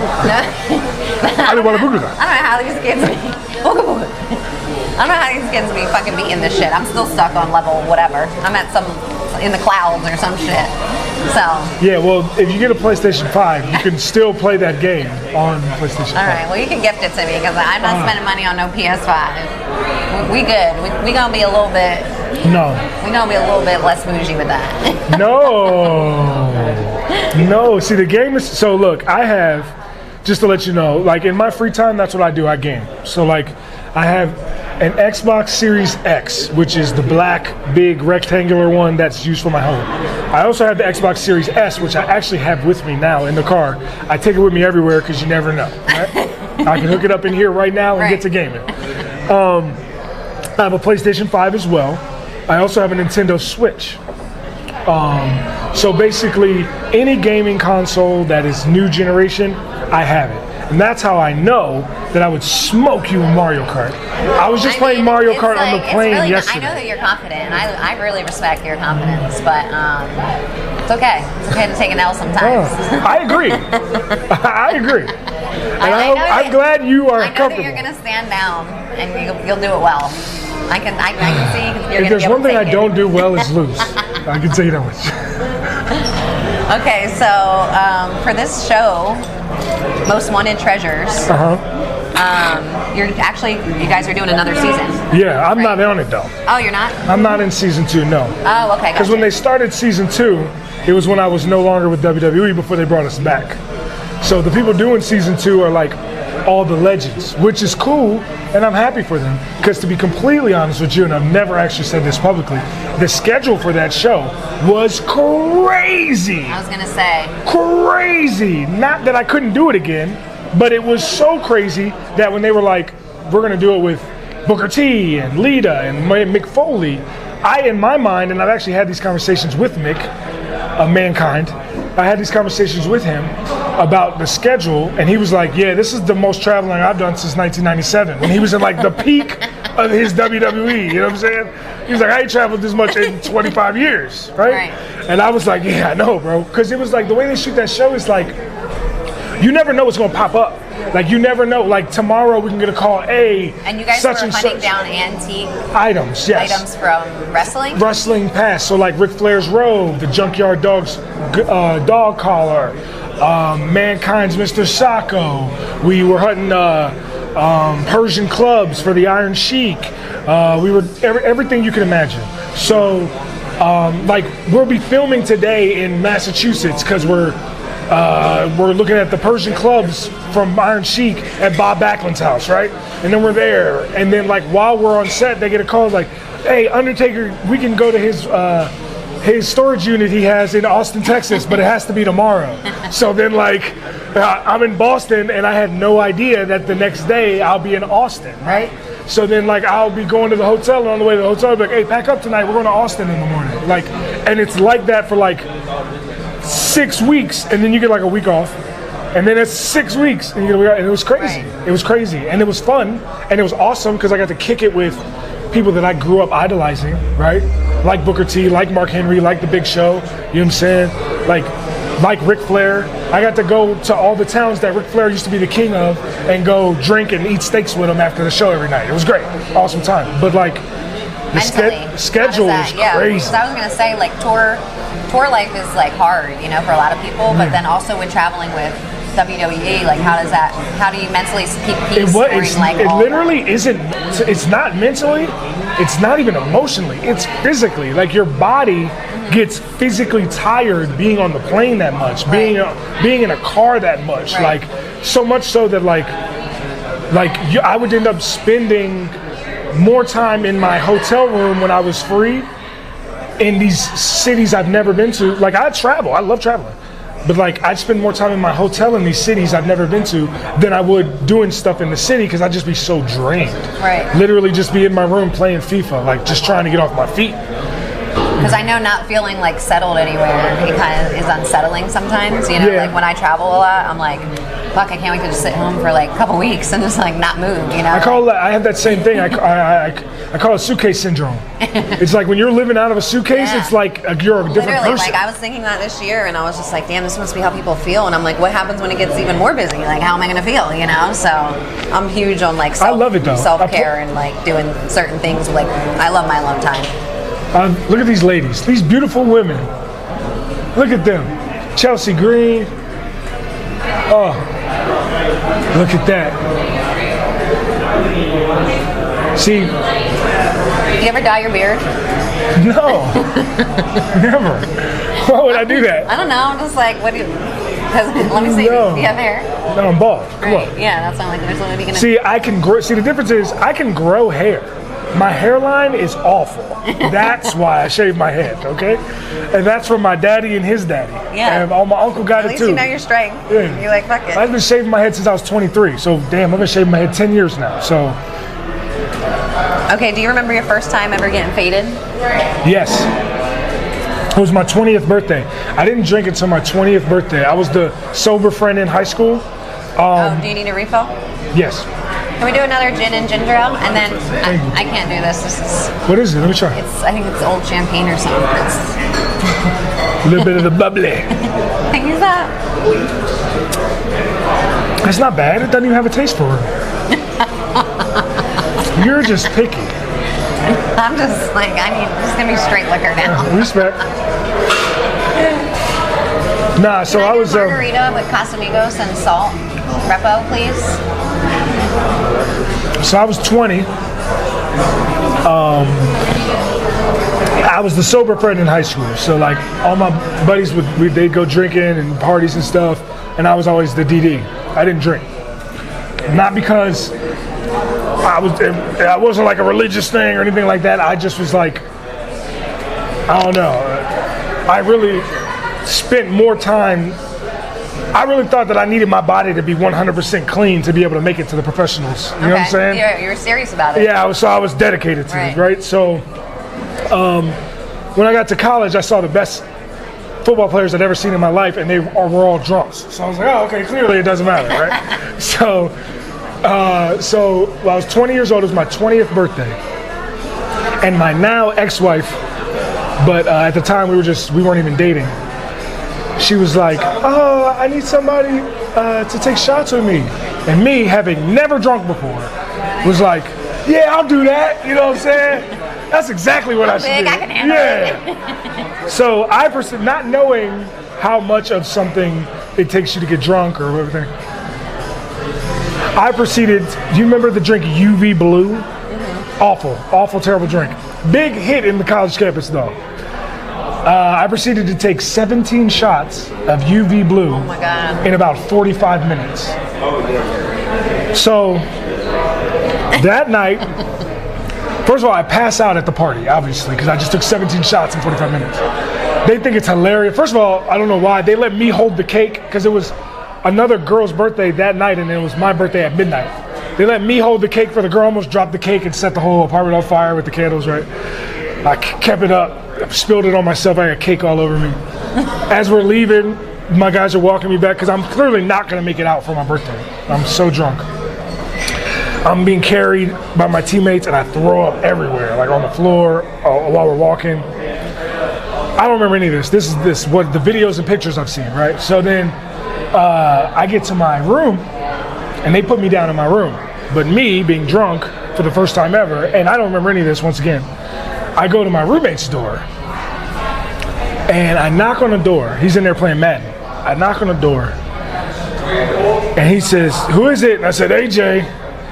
I don't know how these kids. I don't know how these kids be fucking beating this shit. I'm still stuck on level whatever. I'm at in the clouds or some shit. So. Yeah, well, if you get a PlayStation 5, you can still play that game on PlayStation 5. All right, well, you can gift it to me because I'm not spending money on no PS5. We good. We gonna be a little bit. No. We gonna be a little bit less bougie with that. No. See, the game is so. Look, I have. Just to let you know, like in my free time, that's what I do. I game. So like, I have an Xbox Series X, which is the black, big, rectangular one that's used for my home. I also have the Xbox Series S, which I actually have with me now in the car. I take it with me everywhere because you never know. Right? I can hook it up in here right now and get to gaming. I have a PlayStation 5 as well. I also have a Nintendo Switch. So basically, any gaming console that is new generation, I have it. And that's how I know that I would smoke you in Mario Kart. I was just playing Mario Kart on the plane yesterday. I know that you're confident, and I really respect your confidence, but it's okay. It's okay to take an L sometimes. I agree. I agree. And I'm glad you are comfortable. I know that you're going to stand down, and you'll do it well. I can see you're going to. If there's one thing I don't do well is lose. I can tell you that much. Okay, so for this show, Most Wanted Treasures, you guys are doing another season. Yeah, I'm not on it though. Oh, you're not? I'm not in season 2, no. Oh, okay. Because when they started season 2, it was when I was no longer with WWE before they brought us back. So the people doing season 2 are like all the legends, which is cool, and I'm happy for them. Because to be completely honest with you, and I've never actually said this publicly, the schedule for that show was crazy. I was gonna say crazy. Not that I couldn't do it again, but it was so crazy that when they were like, we're gonna do it with Booker T and Lita and Mick Foley, in my mind, and I've actually had these conversations with Mick, Mankind, I had these conversations with him about the schedule, and he was like, yeah, this is the most traveling I've done since 1997, when he was in like the peak of his WWE, you know what I'm saying? He was like, I ain't traveled this much in 25 years, right? And I was like, yeah, I know, bro, because it was like, the way they shoot that show is like, you never know what's going to pop up. Like, you never know. Like, tomorrow we can get a call, hey, and you guys such were and hunting such. down antique items, yes. Items from wrestling? Wrestling past. So, like, Ric Flair's robe, the Junkyard Dog's dog collar, Mankind's Mr. Sacco. We were hunting Persian clubs for the Iron Sheik. We were everything you can imagine. So, like, we'll be filming today in Massachusetts because we're looking at the Persian clubs from Iron Sheik at Bob Backlund's house, right? And then we're there. And then, like, while we're on set, they get a call like, hey, Undertaker, we can go to his storage unit he has in Austin, Texas, but it has to be tomorrow. So then, like, I'm in Boston, and I had no idea that the next day I'll be in Austin, right? So then, like, I'll be going to the hotel, and on the way to the hotel, I'll be like, hey, pack up tonight. We're going to Austin in the morning. Like, and it's like that for, like, 6 weeks, and then you get like a week off, and then it's 6 weeks, and you get a week off, and it was crazy. It was crazy, and it was fun, and it was awesome because I got to kick it with people that I grew up idolizing, right? Like Booker T, like Mark Henry, like The Big Show. You know what I'm saying? Like Ric Flair. I got to go to all the towns that Ric Flair used to be the king of, and go drink and eat steaks with him after the show every night. It was great, awesome time. But like, the schedule is crazy. So I was gonna say, like, tour life is like hard, you know, for a lot of people. But then also when traveling with WWE, like, how do you mentally keep peace during like it literally isn't. It's not mentally. It's not even emotionally. It's physically. Like, your body gets physically tired being on the plane that much, being in a car that much, like, so much so that like I would end up spending more time in my hotel room when I was free in these cities I've never been to. Like, I travel, I love traveling, but like, I'd spend more time in my hotel in these cities I've never been to than I would doing stuff in the city, because I'd just be so drained. Literally just be in my room playing FIFA, like, just trying to get off my feet. Because I know not feeling like settled anywhere, it kind of is unsettling sometimes, you know, like when I travel a lot, I'm like, fuck, I can't wait to just sit home for like a couple weeks and just like not move, you know? I have that same thing. I call it suitcase syndrome. It's like when you're living out of a suitcase, it's like you're a different person. Like, I was thinking that this year, and I was just like, damn, this must be how people feel. And I'm like, what happens when it gets even more busy? Like, how am I going to feel, you know? So I'm huge on like I love it, though. Self-care and like doing certain things. Like, I love my alone time. Look at these ladies, these beautiful women Look at them. Chelsea Green. Oh, look at that. See? You ever dye your beard? No, never. Why would I do that? I don't know. I'm just like, what do you? Because let me see. No. Do you have hair? No, I'm bald. Come on. Yeah, that's not like there's nobody gonna. See, I can grow. See, the difference is I can grow hair. My hairline is awful. That's why I shave my head, okay? And that's from my daddy and his daddy. Yeah. And my uncle got At it least too. you know your strength. Yeah. You're like, fuck it. I've been shaving my head since I was 23. So, damn, I've been shaving my head 10 years now. So, Okay, do you remember your first time ever getting faded? yes. It was my 20th birthday. I didn't drink until my 20th birthday. I was the sober friend in high school. Do you need a refill? Yes. Can we do another gin and ginger ale? And then I can't do this. This is What is it? Let me try. I think it's old champagne or something. It's, A little bit of the bubbly. I think is that. It's not bad. It doesn't even have a taste for it. You're just picky. I'm just like just give me straight liquor now. Respect. Nah, so Can I do was. margarita with Casamigos and salt. Repo, please. So I was 20. I was the sober friend in high school. So like all my buddies they'd go drinking and parties and stuff, and I was always the DD. I didn't drink. Not because I wasn't like a religious thing or anything like that. I just was like, I don't know. I really spent more time. I really thought that I needed my body to be 100% clean to be able to make it to the professionals. You know what I'm saying? You're serious about it. Yeah, I was dedicated to it, right? So when I got to college, I saw the best football players I'd ever seen in my life, and were all drunks. So I was like, oh, okay, clearly it doesn't matter, right? So when I was 20 years old, it was my 20th birthday. And my now ex-wife, but at the time we weren't even dating. She was like, oh, I need somebody to take shots with me. And me, having never drunk before, was like, yeah, I'll do that. You know what I'm saying? That's exactly what I should do. I can handle it. So I not knowing how much of something it takes you to get drunk or everything, I proceeded, do you remember the drink UV Blue? Mm-hmm. Awful, terrible drink. Big hit in the college campus though. I proceeded to take 17 shots of UV Blue in about 45 minutes. So that night, first of all, I pass out at the party, obviously, because I just took 17 shots in 45 minutes. They think it's hilarious. First of all, I don't know why. They let me hold the cake because it was another girl's birthday that night, and it was my birthday at midnight. They let me hold the cake for the girl, almost dropped the cake and set the whole apartment on fire with the candles, right? I kept it up. I spilled it on myself. I got cake all over me. As we're leaving, my guys are walking me back because I'm clearly not going to make it out for my birthday. I'm so drunk. I'm being carried by my teammates, and I throw up everywhere, like on the floor while we're walking. I don't remember any of this. This is what the videos and pictures I've seen, right? So then I get to my room, and they put me down in my room. But me, being drunk for the first time ever, and I don't remember any of this once again, I go to my roommate's door, and I knock on the door. He's in there playing Madden. I knock on the door, and he says, who is it? And I said, AJ.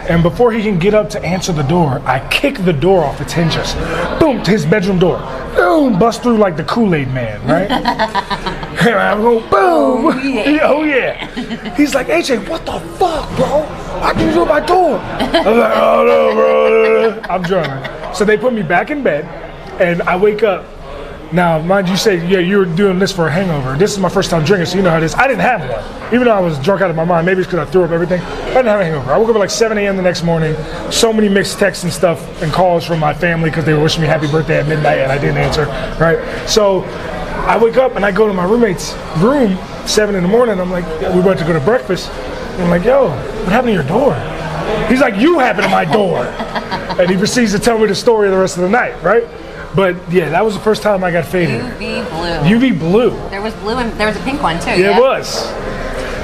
And before he can get up to answer the door, I kick the door off its hinges. Boom, to his bedroom door. Boom, bust through like the Kool-Aid Man, right? And I go, boom. Oh, yeah. He's like, AJ, what the fuck, bro? Why'd you do my door? I'm like, oh, no, bro. I'm drunk. So they put me back in bed, and I wake up. Now, mind you say, yeah, you were doing this for a hangover. This is my first time drinking, so you know how it is. I didn't have one. Even though I was drunk out of my mind, maybe it's because I threw up everything. I didn't have a hangover. I woke up at like 7 a.m. the next morning. So many mixed texts and stuff and calls from my family because they were wishing me happy birthday at midnight, and I didn't answer, right? So I wake up, and I go to my roommate's room, 7 in the morning. I'm like, we went to go to breakfast. And I'm like, yo, what happened to your door? He's like, you happened to my door. And he proceeds to tell me the story of the rest of the night, right? But yeah, that was the first time I got faded. UV Blue. UV Blue. There was blue and there was a pink one too. Yeah, it was.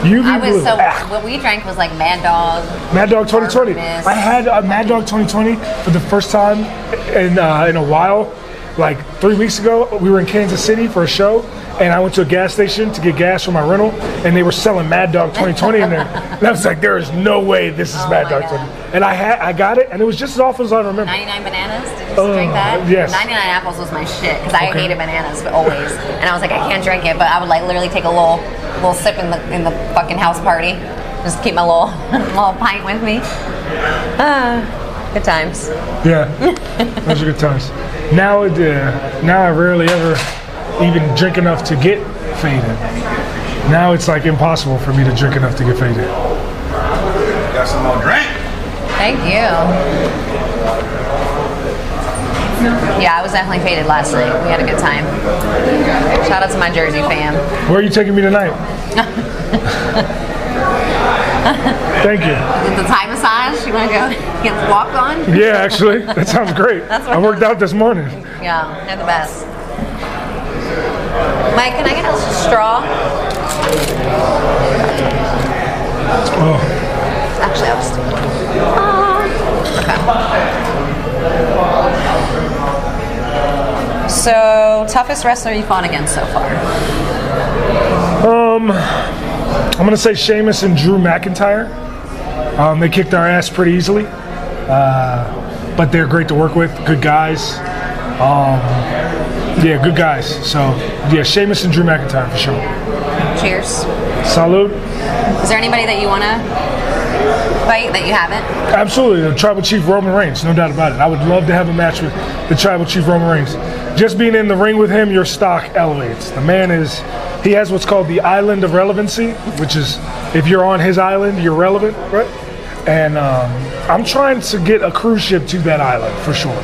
UV Blue. What we drank was like Mad Dog. Mad Dog 2020. I had a Mad Dog 2020 for the first time in a while. like 3 weeks ago, we were in Kansas City for a show, and I went to a gas station to get gas for my rental, and they were selling Mad Dog 2020 in there. And I was like, there is no way this is Mad Dog 2020. And I got it, and it was just as awful as I remember. 99 bananas? Did you drink that? Yes. 99 apples was my shit, because I hated bananas, but always. And I was like, I can't drink it, but I would like literally take a little sip in the fucking house party. Just keep my little pint with me. Good times. Yeah, those are good times. Now I rarely ever even drink enough to get faded. Now it's like impossible for me to drink enough to get faded. Got some more drink? Thank you. Yeah, I was definitely faded last night. We had a good time. Shout out to my Jersey fam. Where are you taking me tonight? Thank you. The Thai massage? You want to go get walked on? Yeah, actually, that sounds great. I worked out this morning. Yeah, they're the best. Mike, can I get a straw? Oh. Actually, I was. Okay. So, toughest wrestler you fought against so far? I'm gonna say Sheamus and Drew McIntyre. They kicked our ass pretty easily, but they're great to work with. Good guys. Yeah, good guys. So yeah, Sheamus and Drew McIntyre for sure. Cheers. Salud. Is there anybody that you want to fight that you haven't? Absolutely, the Tribal Chief Roman Reigns, no doubt about it. I would love to have a match with the Tribal Chief Roman Reigns. Just being in the ring with him, your stock elevates. The man he has what's called the island of relevancy, which is if you're on his island, you're relevant, right? And I'm trying to get a cruise ship to that island for sure.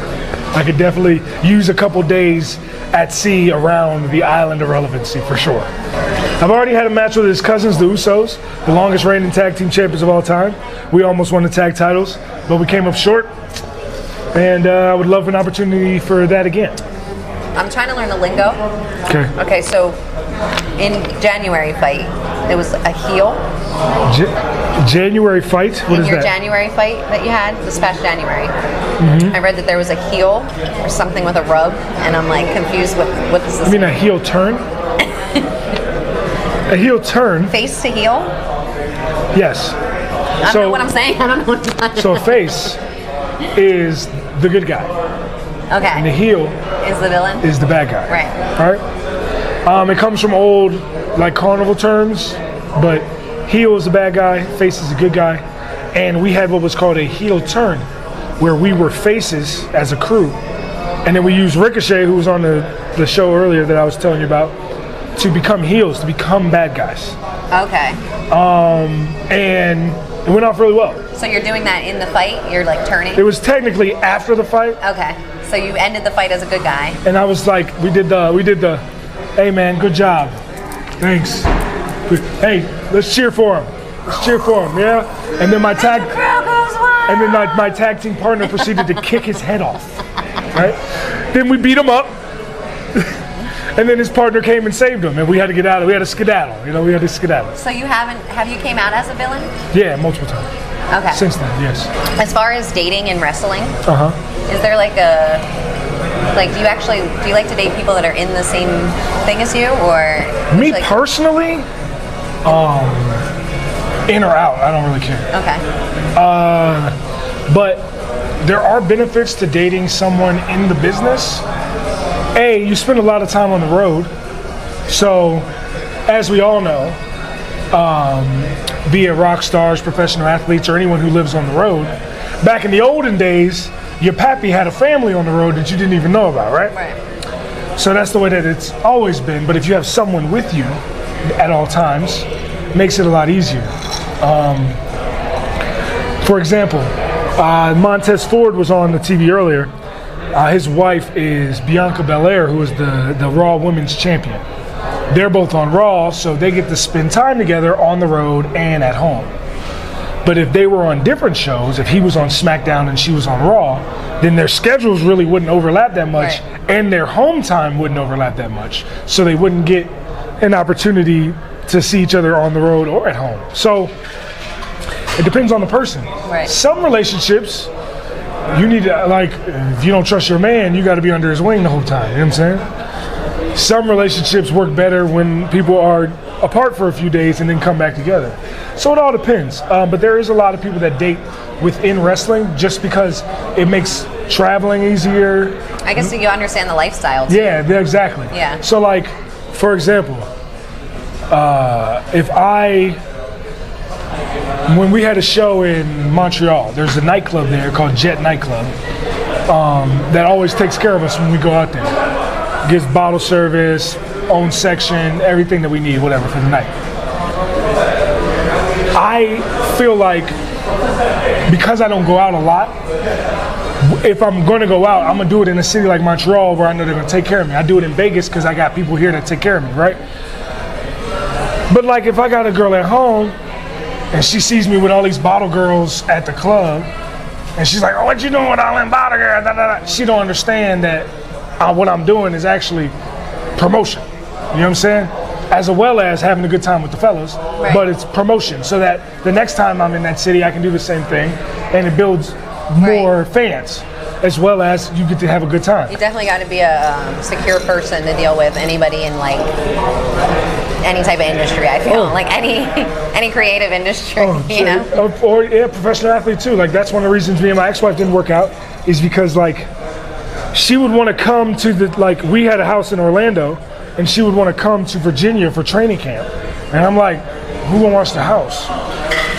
I could definitely use a couple days at sea around the island of relevancy for sure. I've already had a match with his cousins, the Usos, the longest reigning tag team champions of all time. We almost won the tag titles, but we came up short. And I would love an opportunity for that again. I'm trying to learn the lingo. Okay. Okay, so in January fight, there was a heel. January fight? What is in your that? January fight that you had this past January, I read that there was a heel or something with a rub, and I'm like confused with what does this You mean a heel turn? A heel turn? face to heel? Yes. I don't know what I'm saying. I don't know what I'm So a face is the good guy, Okay. and the heel Is the villain? is the bad guy. Right. All right. It comes from old like carnival terms, but heel is the bad guy, face is the good guy, and we had what was called a heel turn, where we were faces as a crew, and then we used Ricochet, who was on the show earlier that I was telling you about, to become heels, to become bad guys. Okay. And it went off really well. So you're doing that in the fight? You're like turning? It was technically after the fight, Okay. So you ended the fight as a good guy. and I was like, we did the, hey man, good job, thanks. Hey, let's cheer for him. Let's cheer for him, yeah. And then my tag team partner proceeded to kick his head off. Right? Then we beat him up. And then his partner came and saved him, and we had to get out. We had to skedaddle. We had to skedaddle. So have you came out as a villain? Yeah, multiple times. Okay. Since then, yes. As far as dating and wrestling, Uh huh. is there like do you like to date people that are in the same thing as you, or Me like, personally, in or out, I don't really care. Okay. But there are benefits to dating someone in the business. You spend a lot of time on the road. So, as we all know, be it rock stars, professional athletes, or anyone who lives on the road, back in the olden days, your pappy had a family on the road that you didn't even know about, right? Right. So that's the way that it's always been. But if you have someone with you at all times, it makes it a lot easier. For example, Montez Ford was on the TV earlier. His wife is Bianca Belair, who is the Raw Women's Champion. They're both on Raw, so they get to spend time together on the road and at home. But if they were on different shows, if he was on SmackDown and she was on Raw, then their schedules really wouldn't overlap that much, Right. and their home time wouldn't overlap that much. So they wouldn't get an opportunity to see each other on the road or at home. So it depends on the person. Right. Some relationships, you need to, like, if you don't trust your man, you got to be under his wing the whole time. You know what I'm saying? Some relationships work better when people are apart for a few days and then come back together. So it all depends. But there is a lot of people that date within wrestling just because it makes traveling easier. I guess you understand the lifestyle too. Yeah, exactly. Yeah. So, like, for example, when we had a show in Montreal, there's a nightclub there called Jet Nightclub that always takes care of us when we go out there. Gives bottle service, own section, everything that we need, whatever, for the night. I feel like because I don't go out a lot, if I'm going to go out, I'm going to do it in a city like Montreal where I know they're going to take care of me. I do it in Vegas because I got people here that take care of me, right? But like if I got a girl at home and she sees me with all these bottle girls at the club and she's like, oh, what you doing with all them bottle girls? Da, da, da. She don't understand that what I'm doing is actually promotion. You know what I'm saying? As well as having a good time with the fellas, right. But it's promotion so that the next time I'm in that city, I can do the same thing and it builds more fans, as well as you get to have a good time. You definitely got to be a secure person to deal with anybody in like any type of industry. I feel like any creative industry, you know. Or professional athlete too. Like that's one of the reasons me and my ex-wife didn't work out is because like she would want to come to we had a house in Orlando, and she would want to come to Virginia for training camp, and I'm like, who wants the house?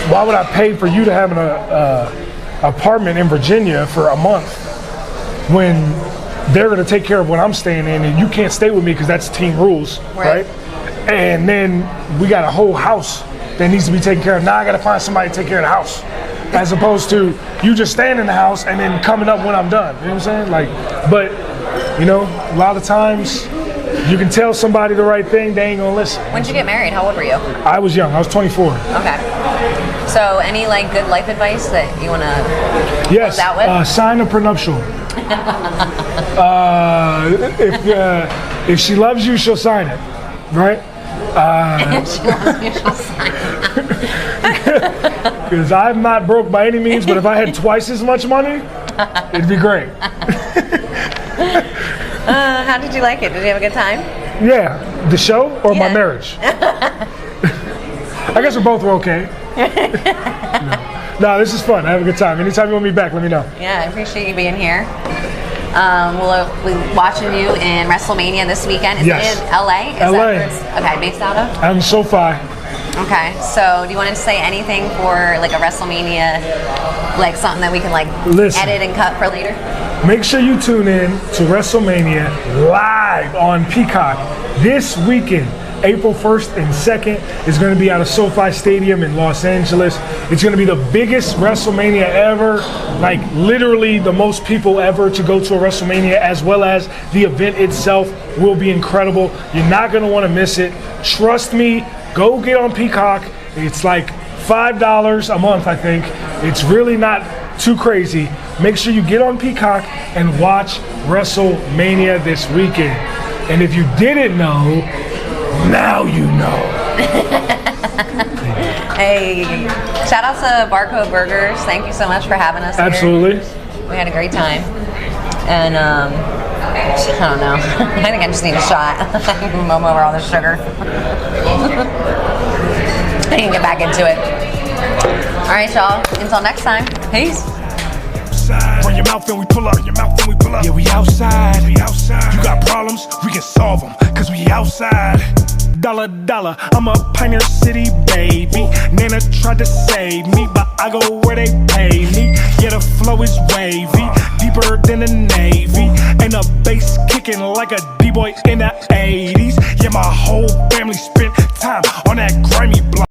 Why would I pay for you to have an apartment in Virginia for a month when they're going to take care of what I'm staying in and you can't stay with me because that's team rules, right? And then we got a whole house that needs to be taken care of. Now I got to find somebody to take care of the house as opposed to you just staying in the house and then coming up when I'm done. You know what I'm saying? Like, but you know, a lot of times you can tell somebody the right thing, they ain't going to listen. When did you get married? How old were you? I was young. I was 24. Okay. So any like good life advice that you want to close out with? Sign a prenuptial. If she loves you, she'll sign it, right? If she loves you, she'll sign it. Because I'm not broke by any means, but if I had twice as much money, it'd be great. How did you like it? Did you have a good time? Yeah. The show or my marriage? I guess we both were okay. No, this is fun. I have a good time. Anytime you want me back, let me know. Yeah, I appreciate you being here. We'll be watching you in WrestleMania this weekend. Is it in LA? Okay, based out of? I'm SoFi. Okay, so do you want to say anything for like a WrestleMania, like something that we can like edit and cut for later? Make sure you tune in to WrestleMania live on Peacock this weekend. April 1st and 2nd is going to be out of SoFi Stadium in Los Angeles. It's going to be the biggest WrestleMania ever, like literally the most people ever to go to a WrestleMania, as well as the event itself will be incredible. You're not going to want to miss it. Trust me, go get on Peacock. It's like $5 a month, I think. It's really not too crazy. Make sure you get on Peacock and watch WrestleMania this weekend. And if you didn't know, now you know. Hey, shout out to Barcode Burgers. Thank you so much for having us here. Absolutely. We had a great time. And I don't know. I think I just need a shot. I'm over all the sugar. I can get back into it. All right, y'all. Until next time. Peace. Run your mouth and we pull up. Yeah, we outside. You got problems, we can solve them, cause we outside. Dollar, I'm a Pioneer City baby. Nana tried to save me, but I go where they pay me. Yeah, the flow is wavy, deeper than the Navy. And the bass kicking like a D-boy in the 80s. Yeah, my whole family spent time on that grimy block.